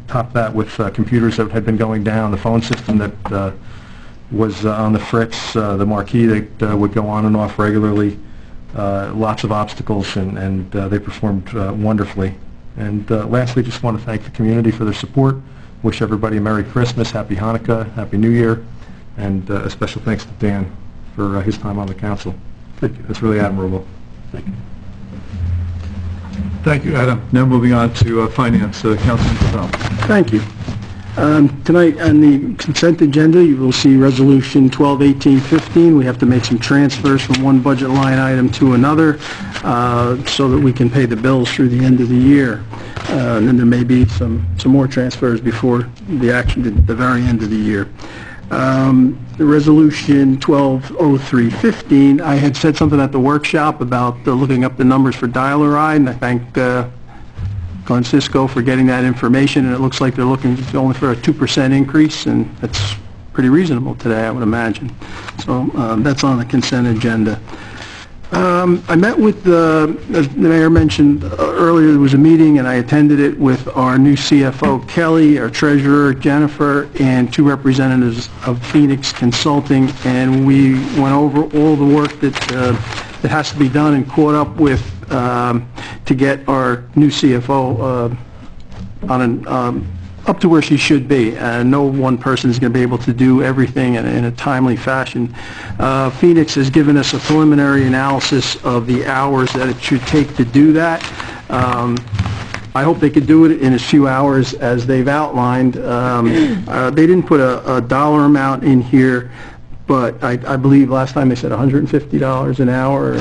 top that with computers that had been going down, the phone system that was on the fritz, the marquee that would go on and off regularly, lots of obstacles, and they performed wonderfully. And lastly, just want to thank the community for their support. Wish everybody a Merry Christmas, Happy Hanukkah, Happy New Year, and a special thanks to Dan for his time on the council. Thank you. It's really admirable. Thank you. Thank you, Adam. Now moving on to Finance, Councilman Patel. Thank you. Tonight on the consent agenda, you will see Resolution 12-18-15. We have to make some transfers from one budget line item to another so that we can pay the bills through the end of the year. And then there may be some more transfers before the very end of the year. The Resolution 12-03-15, I had said something at the workshop about looking up the numbers for dial-a-ride, and I thank Glenn Cisco for getting that information, and it looks like they're looking only for a 2% increase, and that's pretty reasonable today, I would imagine. So that's on the consent agenda. I met with, as the mayor mentioned earlier, there was a meeting, and I attended it with our new CFO, Kelly, our treasurer, Jennifer, and two representatives of Phoenix Consulting, and we went over all the work that has to be done and caught up with to get our new CFO up to where she should be. No one person is going to be able to do everything in a timely fashion. Phoenix has given us a preliminary analysis of the hours that it should take to do that. I hope they could do it in as few hours as they've outlined. They didn't put a dollar amount in here, but I believe last time they said $150 an hour.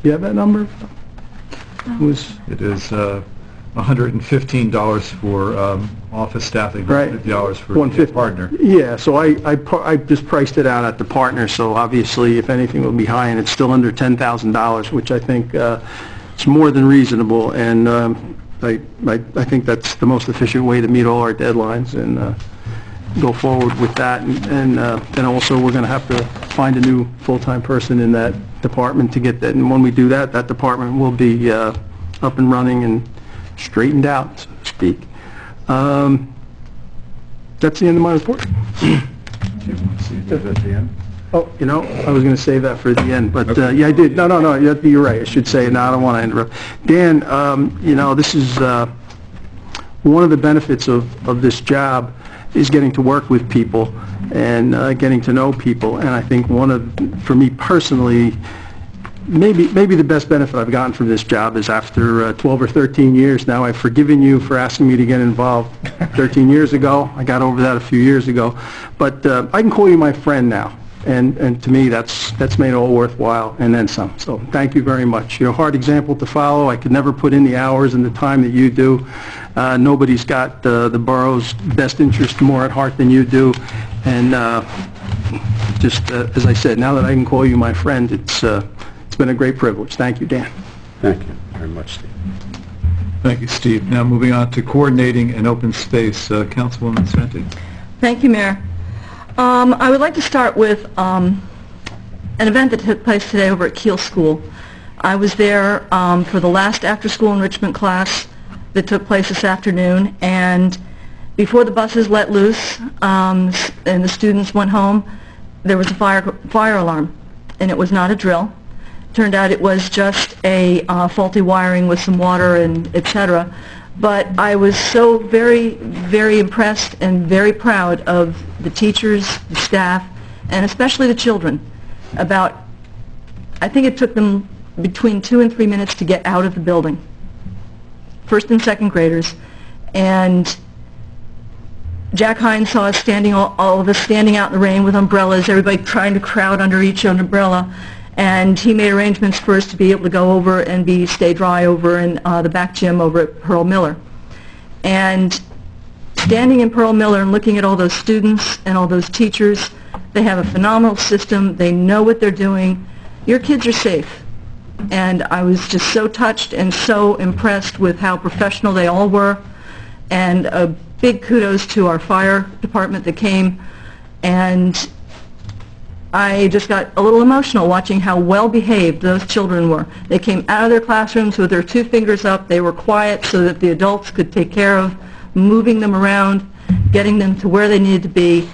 Do you have that number? It is $115 for office staffing, right. $50 for $150 partner. Yeah, so I just priced it out at the partner, so obviously if anything will be high, and it's still under $10,000, which I think it's more than reasonable, and I think that's the most efficient way to meet all our deadlines and go forward with that. And then also we're going to have to find a new full-time person in that department to get that, and when we do that, that department will be up and running and straightened out, so to speak. That's the end of my report. Do you want to see that at the end? Oh, you know, I was going to save that for the end, but yeah, I did. No, you're right. I should say, no, I don't want to interrupt. Dan, you know, this is one of the benefits of this job is getting to work with people and getting to know people, and I think for me personally, maybe the best benefit I've gotten from this job is after 12 or 13 years now, I've forgiven you for asking me to get involved 13 years ago. I got over that a few years ago, but I can call you my friend now, and to me that's made it all worthwhile and then some. So thank you very much. You're a hard example to follow. I could never put in the hours and the time that you do. Nobody's got the borough's best interest more at heart than you do, and just as I said, now that I can call you my friend, it's been a great privilege. Thank you, Dan. Thank you very much, Steve. Thank you, Steve. Now moving on to coordinating and open space, Councilwoman Sventi. Thank you, Mayor. I would like to start with an event that took place today over at Kiel School. I was there for the last after-school enrichment class that took place this afternoon, and before the buses let loose and the students went home, there was a fire alarm, and it was not a drill. Turned out it was just a faulty wiring with some water and etc. But I was so very, very impressed and very proud of the teachers, the staff, and especially the children, about, I think it took them between 2 and 3 minutes to get out of the building. First and second graders. And Jack Hines saw us standing, all of us standing out in the rain with umbrellas, everybody trying to crowd under each umbrella. And he made arrangements for us to be able to go over and stay dry over in the back gym over at Pearl Miller. And standing in Pearl Miller and looking at all those students and all those teachers, they have a phenomenal system. They know what they're doing. Your kids are safe. And I was just so touched and so impressed with how professional they all were. And a big kudos to our fire department that came. And I just got a little emotional watching how well behaved those children were. They came out of their classrooms with their 2 fingers up. They were quiet so that the adults could take care of moving them around, getting them to where they needed to be.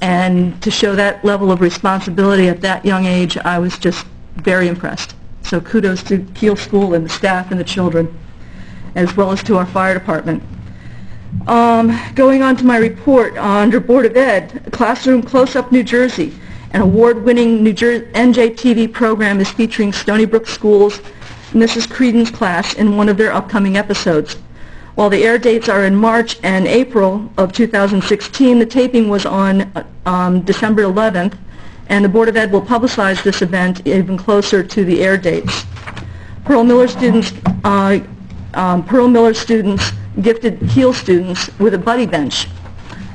And to show that level of responsibility at that young age, I was just very impressed. So kudos to Kiel School and the staff and the children, as well as to our fire department. Going on to my report, under Board of Ed, Classroom Close-Up New Jersey, an award-winning NJTV program is featuring Stony Brook School's Mrs. Creedon's class in one of their upcoming episodes. While the air dates are in March and April of 2016, the taping was on December 11th, and the Board of Ed will publicize this event even closer to the air dates. Pearl Miller students gifted Kiel students with a buddy bench.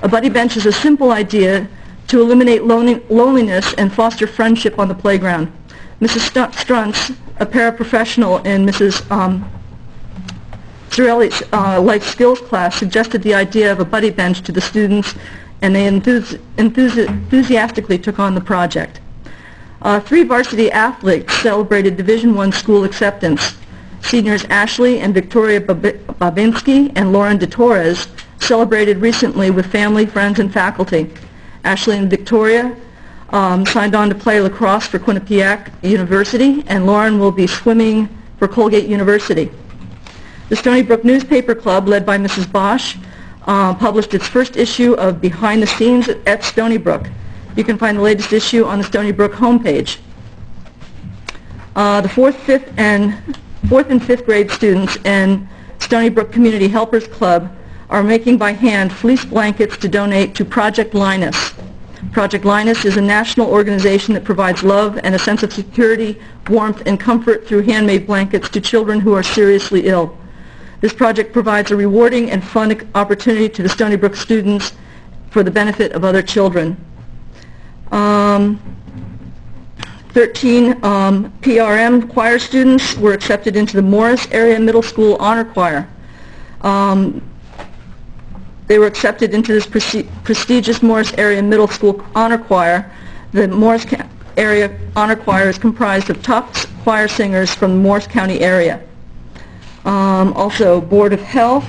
A buddy bench is a simple idea to eliminate loneliness and foster friendship on the playground. Mrs. Struntz, a paraprofessional in Mrs. Cirelli's life skills class, suggested the idea of a buddy bench to the students, and they enthusiastically took on the project. 3 varsity athletes celebrated Division I school acceptance. Seniors Ashley and Victoria Babinski and Lauren DeTorres celebrated recently with family, friends, and faculty. Ashley and Victoria signed on to play lacrosse for Quinnipiac University, and Lauren will be swimming for Colgate University. The Stony Brook Newspaper Club, led by Mrs. Bosch, published its first issue of Behind the Scenes at Stony Brook. You can find the latest issue on the Stony Brook homepage. The 4th and 5th grade students in Stony Brook Community Helpers Club are making by hand fleece blankets to donate to Project Linus. Project Linus is a national organization that provides love and a sense of security, warmth, and comfort through handmade blankets to children who are seriously ill. This project provides a rewarding and fun opportunity to the Stony Brook students for the benefit of other children. 13 PRM choir students were accepted into the Morris Area Middle School Honor Choir. They were accepted into this prestigious Morris Area Middle School Honor Choir. The Morris Area Honor Choir is comprised of top choir singers from the Morris County area. Also, Board of Health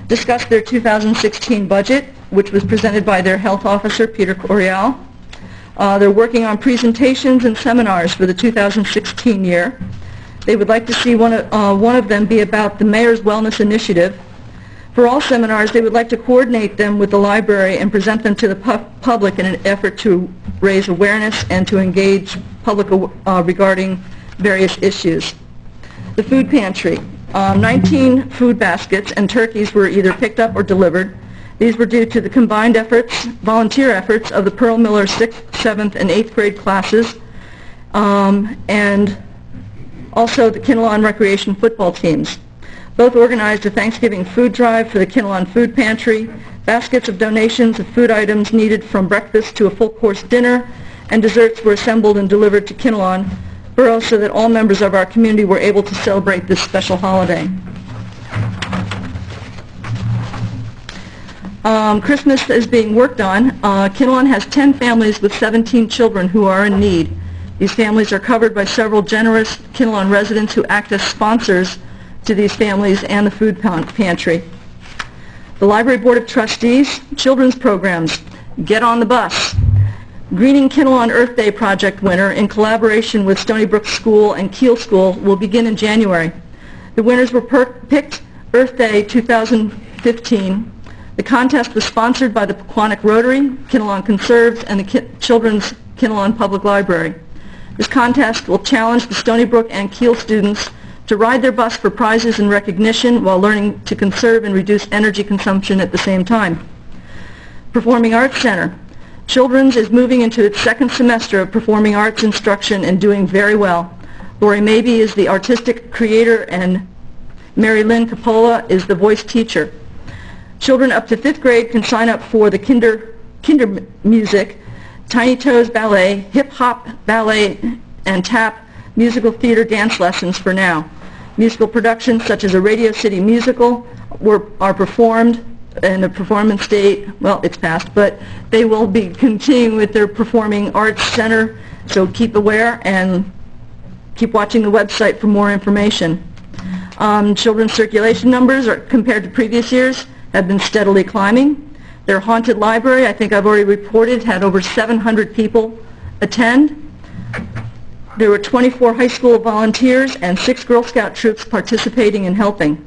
discussed their 2016 budget, which was presented by their health officer, Peter Corial. They're working on presentations and seminars for the 2016 year. They would like to see one of them be about the Mayor's Wellness Initiative. For all seminars, they would like to coordinate them with the library and present them to the public in an effort to raise awareness and to engage public regarding various issues. The food pantry. 19 food baskets and turkeys were either picked up or delivered. These were due to the combined volunteer efforts of the Pearl Miller 6th, 7th, and 8th grade classes, and also the Kinnelon recreation football teams. Both organized a Thanksgiving food drive for the Kinnelon Food Pantry. Baskets of donations of food items needed from breakfast to a full-course dinner, and desserts were assembled and delivered to Kinnelon Borough so that all members of our community were able to celebrate this special holiday. Christmas is being worked on. Kinnelon has 10 families with 17 children who are in need. These families are covered by several generous Kinnelon residents who act as sponsors to these families and the food pantry. The Library Board of Trustees, children's programs, Get on the Bus. Greening Kinnelon Earth Day project winner in collaboration with Stony Brook School and Kiel School will begin in January. The winners were picked Earth Day 2015. The contest was sponsored by the Pequannock Rotary, Kinnelon Conserves, and the Children's Kinnelon Public Library. This contest will challenge the Stony Brook and Kiel students to ride their bus for prizes and recognition while learning to conserve and reduce energy consumption at the same time. Performing Arts Center. Children's is moving into its second semester of performing arts instruction and doing very well. Lori Mabey is the artistic creator and Mary Lynn Capola is the voice teacher. Children up to 5th grade can sign up for the kinder music, Tiny Toes Ballet, Hip Hop Ballet, and Tap musical theater dance lessons for now. Musical productions such as a Radio City musical are performed in the performance date. Well, it's past, but they will be continuing with their Performing Arts Center, so keep aware and keep watching the website for more information. Children's circulation numbers, compared to previous years, have been steadily climbing. Their haunted library, I think I've already reported, had over 700 people attend. There were 24 high school volunteers and 6 Girl Scout troops participating and helping.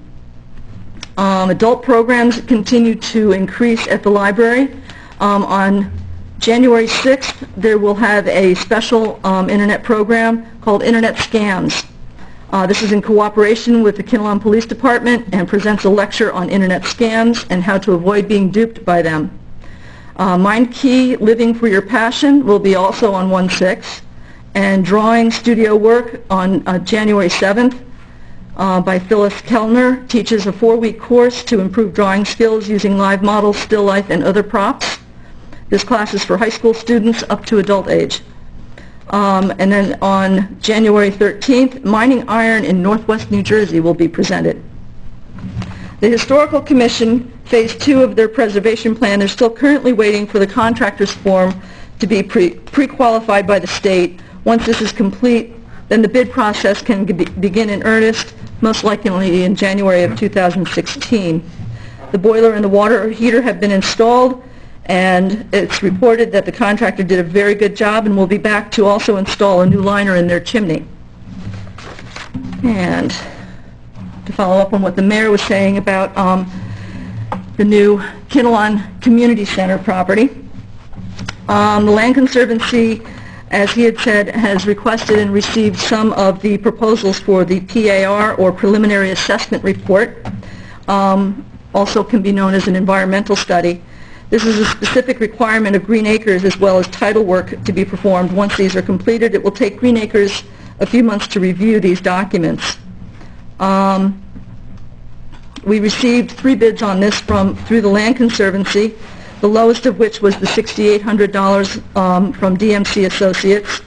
Adult programs continue to increase at the library. On January 6th, there will have a special internet program called Internet Scams. This is in cooperation with the Kinnelon Police Department and presents a lecture on internet scams and how to avoid being duped by them. Mind Key Living for Your Passion will be also on 1/6, and Drawing Studio Work on January 7th by Phyllis Kellner teaches a 4-week course to improve drawing skills using live models, still life, and other props. This class is for high school students up to adult age. And then on January 13th, Mining Iron in Northwest New Jersey will be presented. The Historical Commission, Phase 2 of their preservation plan, they're still currently waiting for the contractor's form to be pre-qualified by the state. Once this is complete, then the bid process can begin in earnest, most likely in January of 2016. The boiler and the water heater have been installed, and it's reported that the contractor did a very good job and will be back to also install a new liner in their chimney. And to follow up on what the mayor was saying about the new Kinnelon Community Center property, the Land Conservancy, as he had said, has requested and received some of the proposals for the PAR, or Preliminary Assessment Report, also can be known as an environmental study. This is a specific requirement of Green Acres as well as title work to be performed. Once these are completed, it will take Green Acres a few months to review these documents. We received 3 bids on this through the Land Conservancy, the lowest of which was the $6,800 from DMC Associates,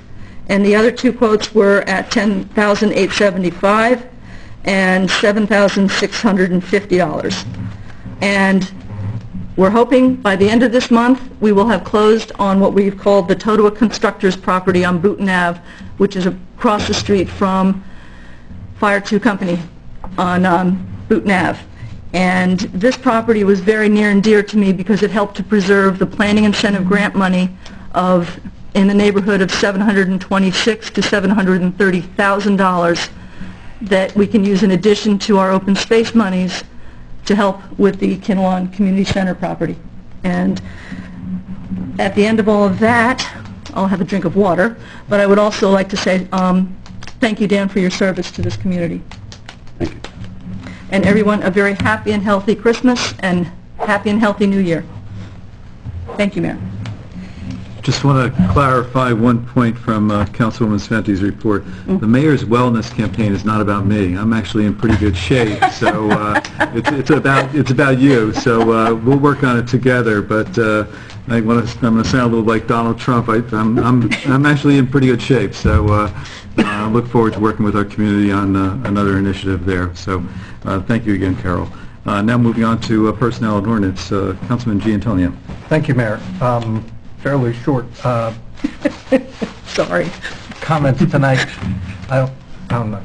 and the other 2 quotes were at $10,875 and $7,650. And we're hoping by the end of this month we will have closed on what we've called the Totowa Constructors property on Booton Ave, which is across the street from Fire 2 Company on Booton Ave. And this property was very near and dear to me because it helped to preserve the planning incentive grant money in the neighborhood of $726,000 to $730,000 that we can use in addition to our open space monies to help with the Kinnelon Community Center property. And at the end of all of that, I'll have a drink of water, but I would also like to say thank you, Dan, for your service to this community. Thank you. And everyone, a very happy and healthy Christmas and happy and healthy New Year. Thank you, Mayor. Just want to clarify one point from Councilwoman Sventi's report. The mayor's wellness campaign is not about me. I'm actually in pretty good shape, so it's about you. So we'll work on it together. But I'm going to sound a little like Donald Trump. I'm actually in pretty good shape. So I look forward to working with our community on another initiative there. So thank you again, Carol. Now moving on to personnel and ordinance. Councilman Giantonio. Thank you, Mayor. Fairly short Sorry. comments tonight. I don't know.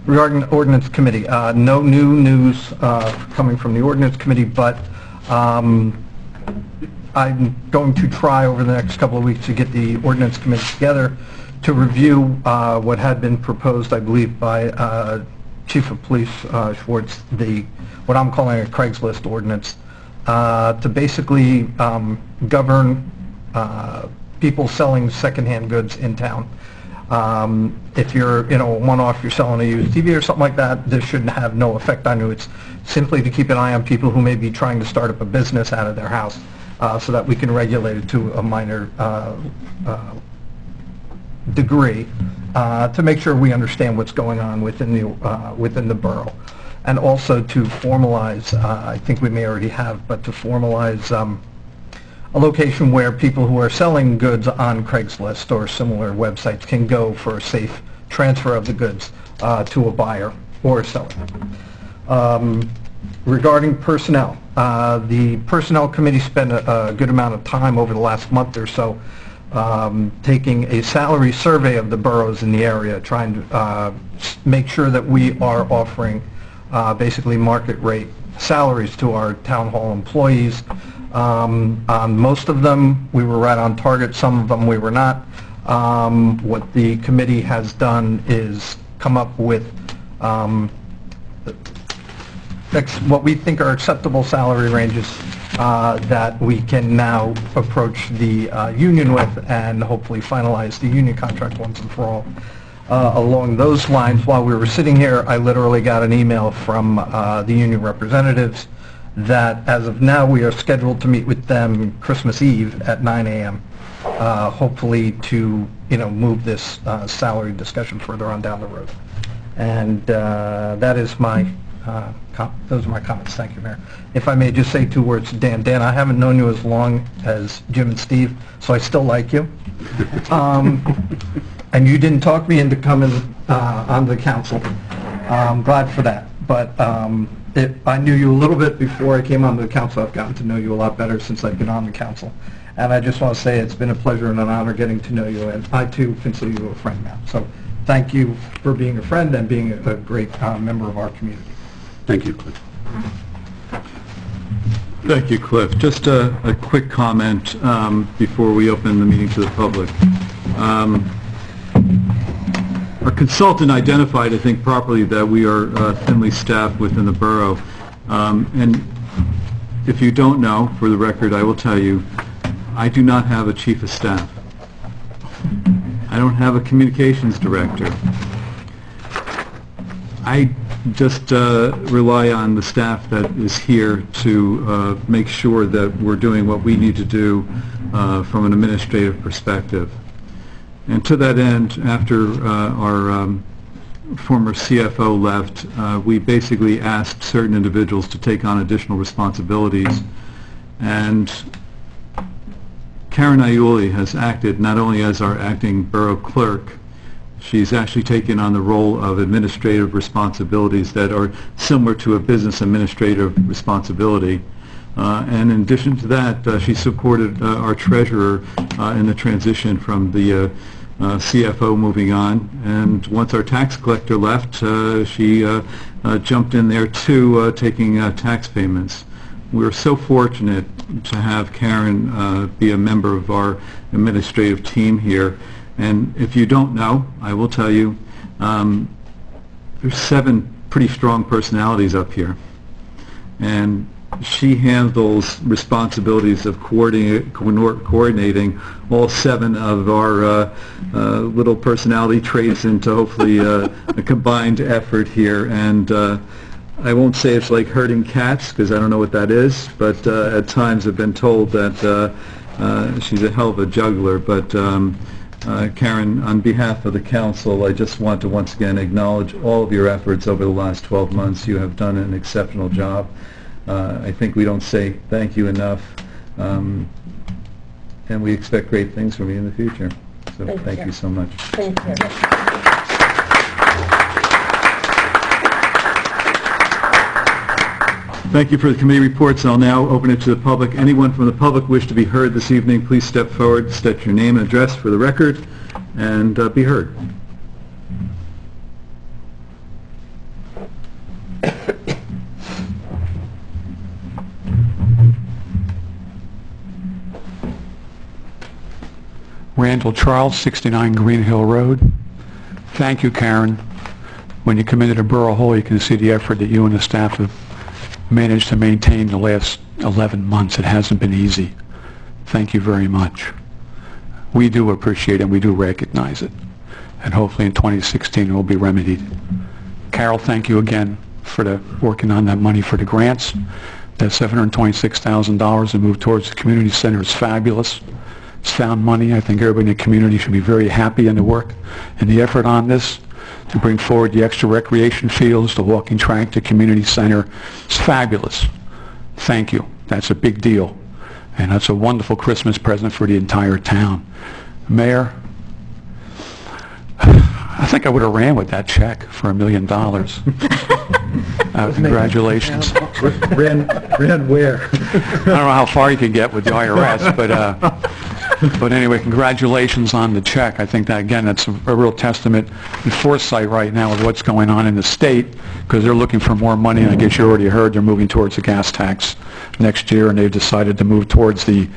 Regarding the ordinance committee, no new news coming from the ordinance committee, but I'm going to try over the next couple of weeks to get the ordinance committee together to review what had been proposed, I believe, by Chief of Police Schwartz, what I'm calling a Craigslist ordinance, to basically govern people selling secondhand goods in town. If you're, one-off, you're selling a used TV or something like that, this should have no effect on you. It's simply to keep an eye on people who may be trying to start up a business out of their house, so that we can regulate it to a minor degree, to make sure we understand what's going on within the borough. And also to formalize, I think we may already have, but to formalize a location where people who are selling goods on Craigslist or similar websites can go for a safe transfer of the goods to a buyer or a seller. Regarding personnel, the Personnel Committee spent a good amount of time over the last month or so taking a salary survey of the boroughs in the area, trying to make sure that we are offering basically market rate salaries to our town hall employees. On most of them, we were right on target. Some of them we were not. What the committee has done is come up with what we think are acceptable salary ranges that we can now approach the union with and hopefully finalize the union contract once and for all. Along those lines, while we were sitting here, I literally got an email from the union representatives that as of now we are scheduled to meet with them Christmas Eve at 9 a.m. Hopefully to move this salary discussion further on down the road. And that is my those are my comments. Thank you, Mayor. If I may just say 2 words to Dan. Dan, I haven't known you as long as Jim and Steve, so I still like you. And you didn't talk me into coming on the council. I'm glad for that. But I knew you a little bit before I came on the council. I've gotten to know you a lot better since I've been on the council. And I just want to say it's been a pleasure and an honor getting to know you, and I too consider you a friend now. So thank you for being a friend and being a great member of our community. Thank you, Cliff. Thank you, Cliff. Just a quick comment before we open the meeting to the public. Our consultant identified, I think properly, that we are thinly staffed within the borough. And if you don't know, for the record, I will tell you, I do not have a chief of staff. I don't have a communications director. I just rely on the staff that is here to make sure that we're doing what we need to do from an administrative perspective. And to that end, after our former CFO left, we basically asked certain individuals to take on additional responsibilities. And Karen Aiuli has acted not only as our acting borough clerk, she's actually taken on the role of administrative responsibilities that are similar to a business administrative responsibility. And in addition to that, she supported our treasurer in the transition from the CFO moving on. And once our tax collector left, she jumped in there too, taking tax payments. We're so fortunate to have Karen be a member of our administrative team here. And if you don't know, I will tell you, there's 7 pretty strong personalities up here. And she handles responsibilities of coordinating all 7 of our little personality traits into hopefully a combined effort here. And I won't say it's like herding cats, because I don't know what that is, but at times I've been told that she's a hell of a juggler. But Karen, on behalf of the council, I just want to once again acknowledge all of your efforts over the last 12 months. You have done an exceptional job. I think we don't say thank you enough, and we expect great things from you in the future. So thank you so much. Thank you. Thank you for the committee reports. I'll now open it to the public. Anyone from the public wish to be heard this evening, please step forward, state your name and address for the record, and be heard. Randall Charles, 69 Green Hill Road. Thank you, Karen. When you come into the Borough Hall, you can see the effort that you and the staff have managed to maintain the last 11 months. It hasn't been easy. Thank you very much. We do appreciate it, and we do recognize it. And hopefully in 2016 it will be remedied. Carol, thank you again for working on that money for the grants. That $726,000 to move towards the community center is fabulous. It's found money. I think everybody in the community should be very happy in the work and the effort on this to bring forward the extra recreation fields, the walking track, the community center. It's fabulous. Thank you. That's a big deal. And that's a wonderful Christmas present for the entire town. Mayor, I think I would have ran with that check for $1 million. Congratulations. Ran where? I don't know how far you could get with the IRS, but anyway, congratulations on the check. I think that, again, that's a real testament and foresight right now of what's going on in the state, because they're looking for more money, and I guess you already heard they're moving towards the gas tax next year, and they've decided to move towards the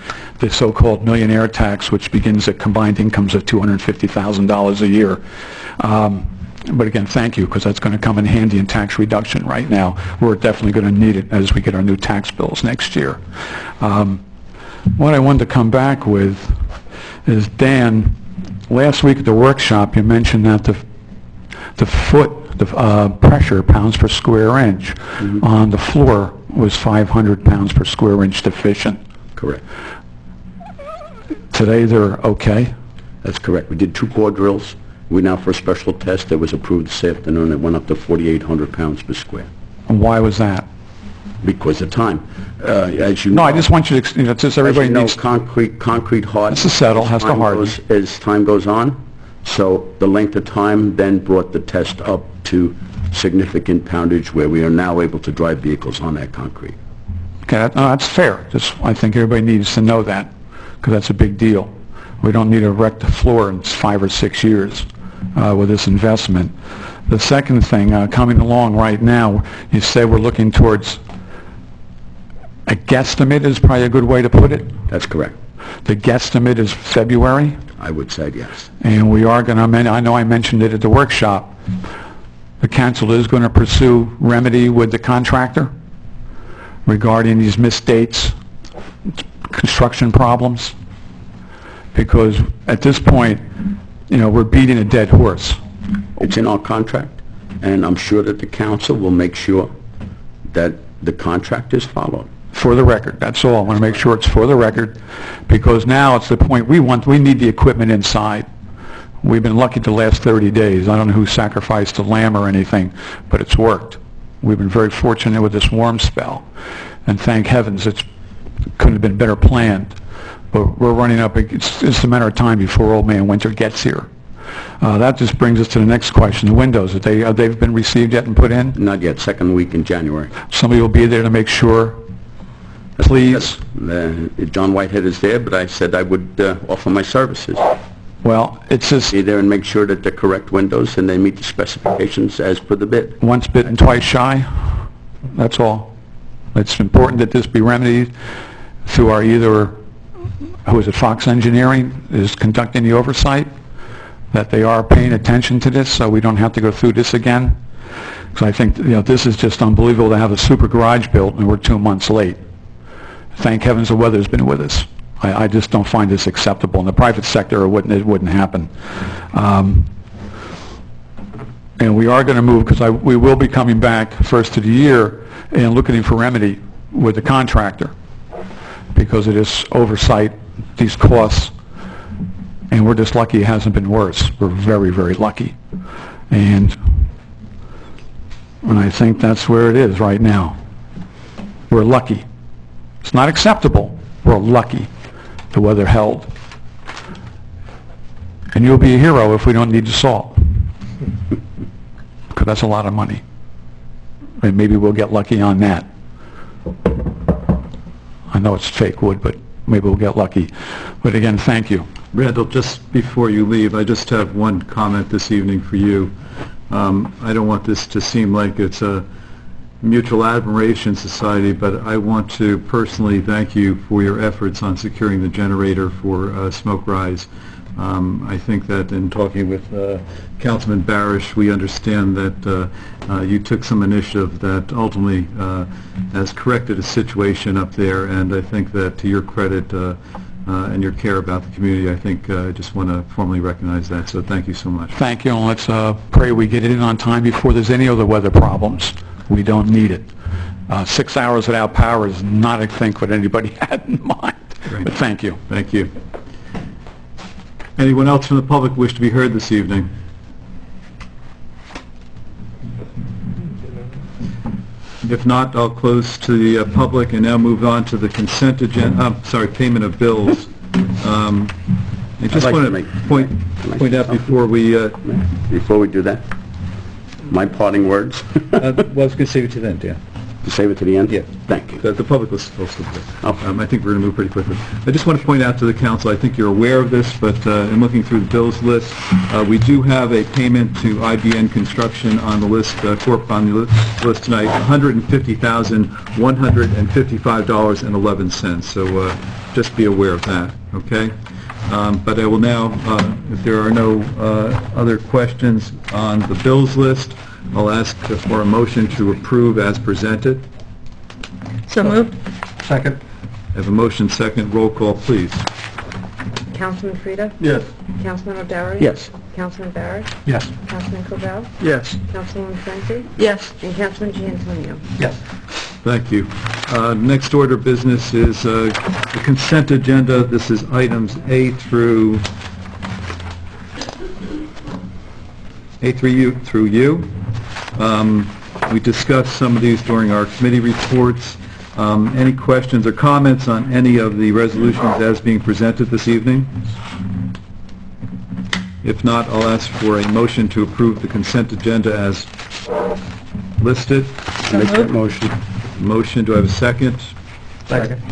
so-called millionaire tax, which begins at combined incomes of $250,000 a year. But again, thank you, because that's going to come in handy in tax reduction right now. We're definitely going to need it as we get our new tax bills next year. What I wanted to come back with is, Dan, last week at the workshop you mentioned that the pressure, pounds per square inch, on the floor was 500 pounds per square inch deficient. Correct. Today they're okay? That's correct. We did 2 core drills. We now, for a special test that was approved this afternoon, it went up to 4,800 pounds per square. And why was that? Because of time. As you No, know, I just want you to, just everybody as you know, needs... concrete hardens. Has to settle, has to harden. As time goes on, so the length of time then brought the test up to significant poundage where we are now able to drive vehicles on that concrete. Okay, that's fair. Just, I think everybody needs to know that, because that's a big deal. We don't need to wreck the floor in 5 or 6 years with this investment. The second thing, coming along right now, you say we're looking towards a guesstimate is probably a good way to put it. That's correct. The guesstimate is February, I would say yes. and we are going to, I know I mentioned it at the workshop, the council is going to pursue remedy with the contractor regarding these missed dates, construction problems, because at this point, we're beating a dead horse. It's in our contract, and I'm sure that the council will make sure that the contract is followed. For the record, that's all. I want to make sure it's for the record, because now it's the point we need the equipment inside. We've been lucky the last 30 days. I don't know who sacrificed a lamb or anything, but it's worked. We've been very fortunate with this warm spell, and thank heavens it couldn't have been better planned. But we're running up, it's a matter of time before old man winter gets here. That just brings us to the next question. The windows, have they been received yet and put in? Not yet, second week in January. Somebody will be there to make sure, please? John Whitehead is there, but I said I would offer my services. Well, it's just... Be there and make sure that they're correct windows and they meet the specifications as per the bid. Once bitten, twice shy. That's all. It's important that this be remedied through our Fox Engineering is conducting the oversight, that they are paying attention to this so we don't have to go through this again. Because I think, this is just unbelievable to have a super garage built and we're 2 months late. Thank heavens the weather's been with us. I just don't find this acceptable. In the private sector, it wouldn't happen. And we are going to move, because we will be coming back first of the year and looking for remedy with the contractor, because of this oversight, these costs, and we're just lucky it hasn't been worse. We're very, very lucky. And I think that's where it is right now. We're lucky. It's not acceptable. We're lucky the weather held. And you'll be a hero if we don't need the salt, because that's a lot of money. And maybe we'll get lucky on that. I know it's fake wood, but maybe we'll get lucky. But again, thank you. Randall, just before you leave, I just have one comment this evening for you. I don't want this to seem like it's a mutual admiration society, but I want to personally thank you for your efforts on securing the generator for Smoke Rise. I think that in talking with Councilman Barish, we understand that you took some initiative that ultimately has corrected a situation up there, and I think that, to your credit, and your care about the community. I think I just want to formally recognize that, so thank you so much. Thank you, and let's pray we get it in on time before there's any other weather problems. We don't need it. 6 hours without power is not, I think, what anybody had in mind. Great. But thank you. Thank you. Anyone else from the public wish to be heard this evening? If not, I'll close to the public and now move on to the consent agenda, payment of bills. I just like want to to make- point out before we, Before we do that, my parting words. I was going to save it to then, Dan. To save it to the end? Yeah. Thank you. The public was supposed to be. Okay. I think we're going to move pretty quickly. I just want to point out to the council, I think you're aware of this, but in looking through the bills list, we do have a payment to IBN Construction on the list, Corp. on the list tonight, $150,155.11. So just be aware of that, okay? But I will now, if there are no other questions on the bills list, I'll ask for a motion to approve as presented. So moved? Second? I have a motion second. Roll call, please. Councilman Frida? Yes. Councilman O'Dougherty? Yes. Councilman Barrett? Yes. Councilman Cobell? Yes. Councilwoman Scenty? Yes. And Councilman Giantonio. Yes. Thank you. Next order of business is the consent agenda. This is items A through U. We discussed some of these during our committee reports. Any questions or comments on any of the resolutions as being presented this evening? If not, I'll ask for a motion to approve the consent agenda as listed. Make that motion. Motion, do I have a second? Second.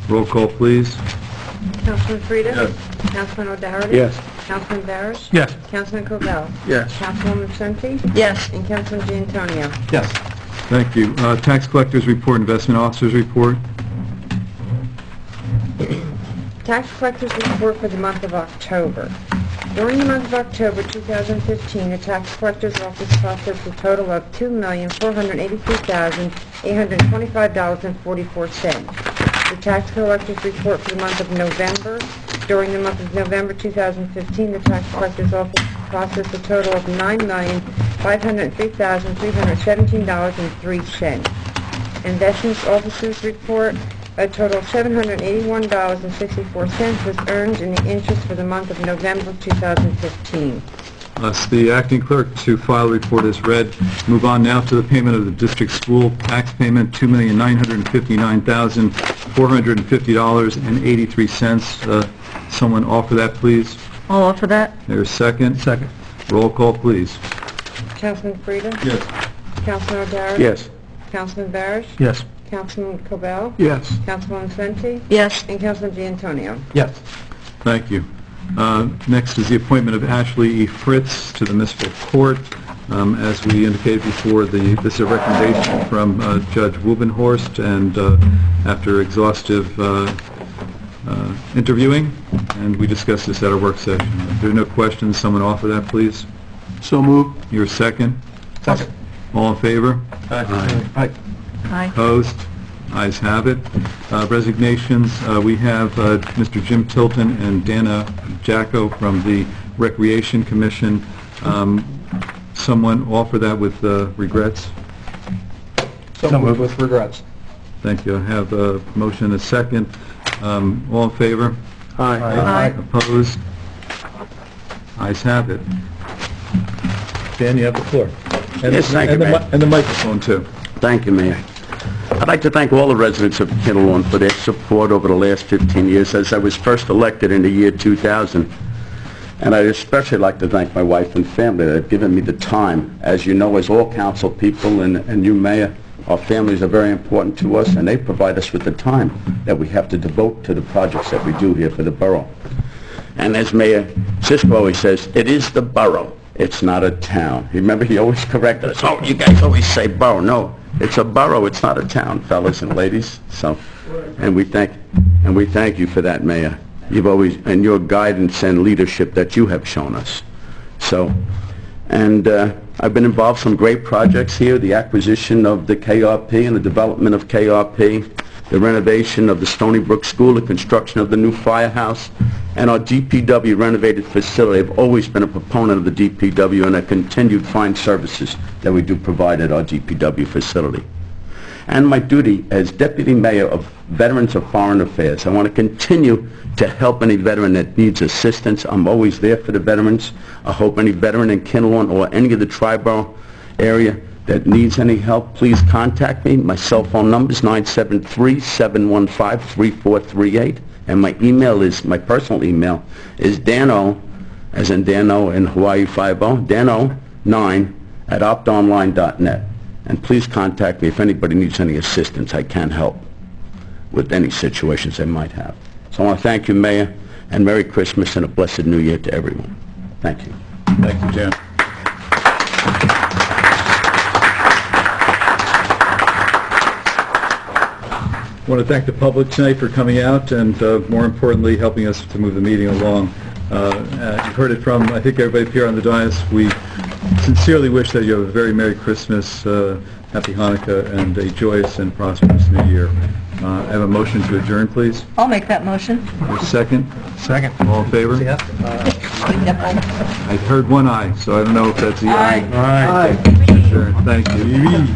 Roll call, please. Councilman Frida? Yes. Councilman O'Dougherty? Yes. Councilman Barrett? Yes. Councilman Cobell? Yes. Councilwoman Scenty? Yes. And Councilman Giantonio. Yes. Thank you. Tax collectors report, investment officers report. Tax collectors report for the month of October. During the month of October 2015, the tax collector's office processed a total of $2,483,825.44. The tax collector's report for the month of November. During the month of November 2015, the tax collector's office processed a total of $9,503,317.03. Investments officer's report, a total of $781.64 was earned in the interest for the month of November 2015. Ask the acting clerk to file a report as read. Move on now to the payment of the district school tax payment, $2,959,450.83. Someone offer that, please. I'll offer that. There's a second. Second. Roll call, please. Councilman Frida? Yes. Councilman O'Dougherty? Yes. Councilman Barrett? Yes. Councilman Cobell? Yes. Councilwoman Scenty? Yes. And Councilman Giantonio. Yes. Thank you. Next is the appointment of Ashley E. Fritz to the municipal court. As we indicated before, this is a recommendation from Judge Wubenhorst, and after exhaustive interviewing, and we discussed this at our work session. If there are no questions, someone offer that, please. So moved. Your second? Second. All in favor? Aye. Aye. Opposed? Ayes have it. Resignations, we have Mr. Jim Tilton and Dana Jacko from the Recreation Commission. Someone offer that with regrets? So moved with regrets. Thank you. I have a motion and a second. All in favor? Aye. Opposed? Ayes have it. Dan, you have the floor. And Yes, thank you, Mayor. And the microphone, too. Thank you, Mayor. I'd like to thank all the residents of Kinnelon for their support over the last 15 years since I was first elected in the year 2000. And I'd especially like to thank my wife and family that have given me the time. As you know, as all council people and you, Mayor, our families are very important to us, and they provide us with the time that we have to devote to the projects that we do here for the borough. And as Mayor Cisco always says, it is the borough. It's not a town. Remember, he always corrected us. Oh, you guys always say borough. No, it's a borough. It's not a town, fellas and ladies. So, and we thank you for that, Mayor. You've always, and your guidance and leadership that you have shown us. So, and I've been involved in some great projects here, the acquisition of the KRP and the development of KRP, the renovation of the Stony Brook School, the construction of the new firehouse, and our DPW renovated facility. I've always been a proponent of the DPW and the continued fine services that we do provide at our DPW facility. And my duty as Deputy Mayor of Veterans of Foreign Affairs. I want to continue to help any veteran that needs assistance. I'm always there for the veterans. I hope any veteran in Kinnelon or any of the Triborough area that needs any help, please contact me. My cell phone number is 973-715-3438, and my email is, my personal email is dano, as in Dano in Hawaii 50, dano9@optonline.net. And please contact me if anybody needs any assistance. I can help with any situations they might have. So I want to thank you, Mayor, and Merry Christmas and a blessed New Year to everyone. Thank you. Thank you, Jim. I want to thank the public tonight for coming out and, more importantly, helping us to move the meeting along. You've heard it from, I think, everybody up here on the dais. We sincerely wish that you have a very Merry Christmas, Happy Hanukkah, and a joyous and prosperous New Year. I have a motion to adjourn, please. I'll make that motion. A second? Second. All in favor? I heard one aye, so I don't know if that's the aye. Aye. Adjourn. Thank you.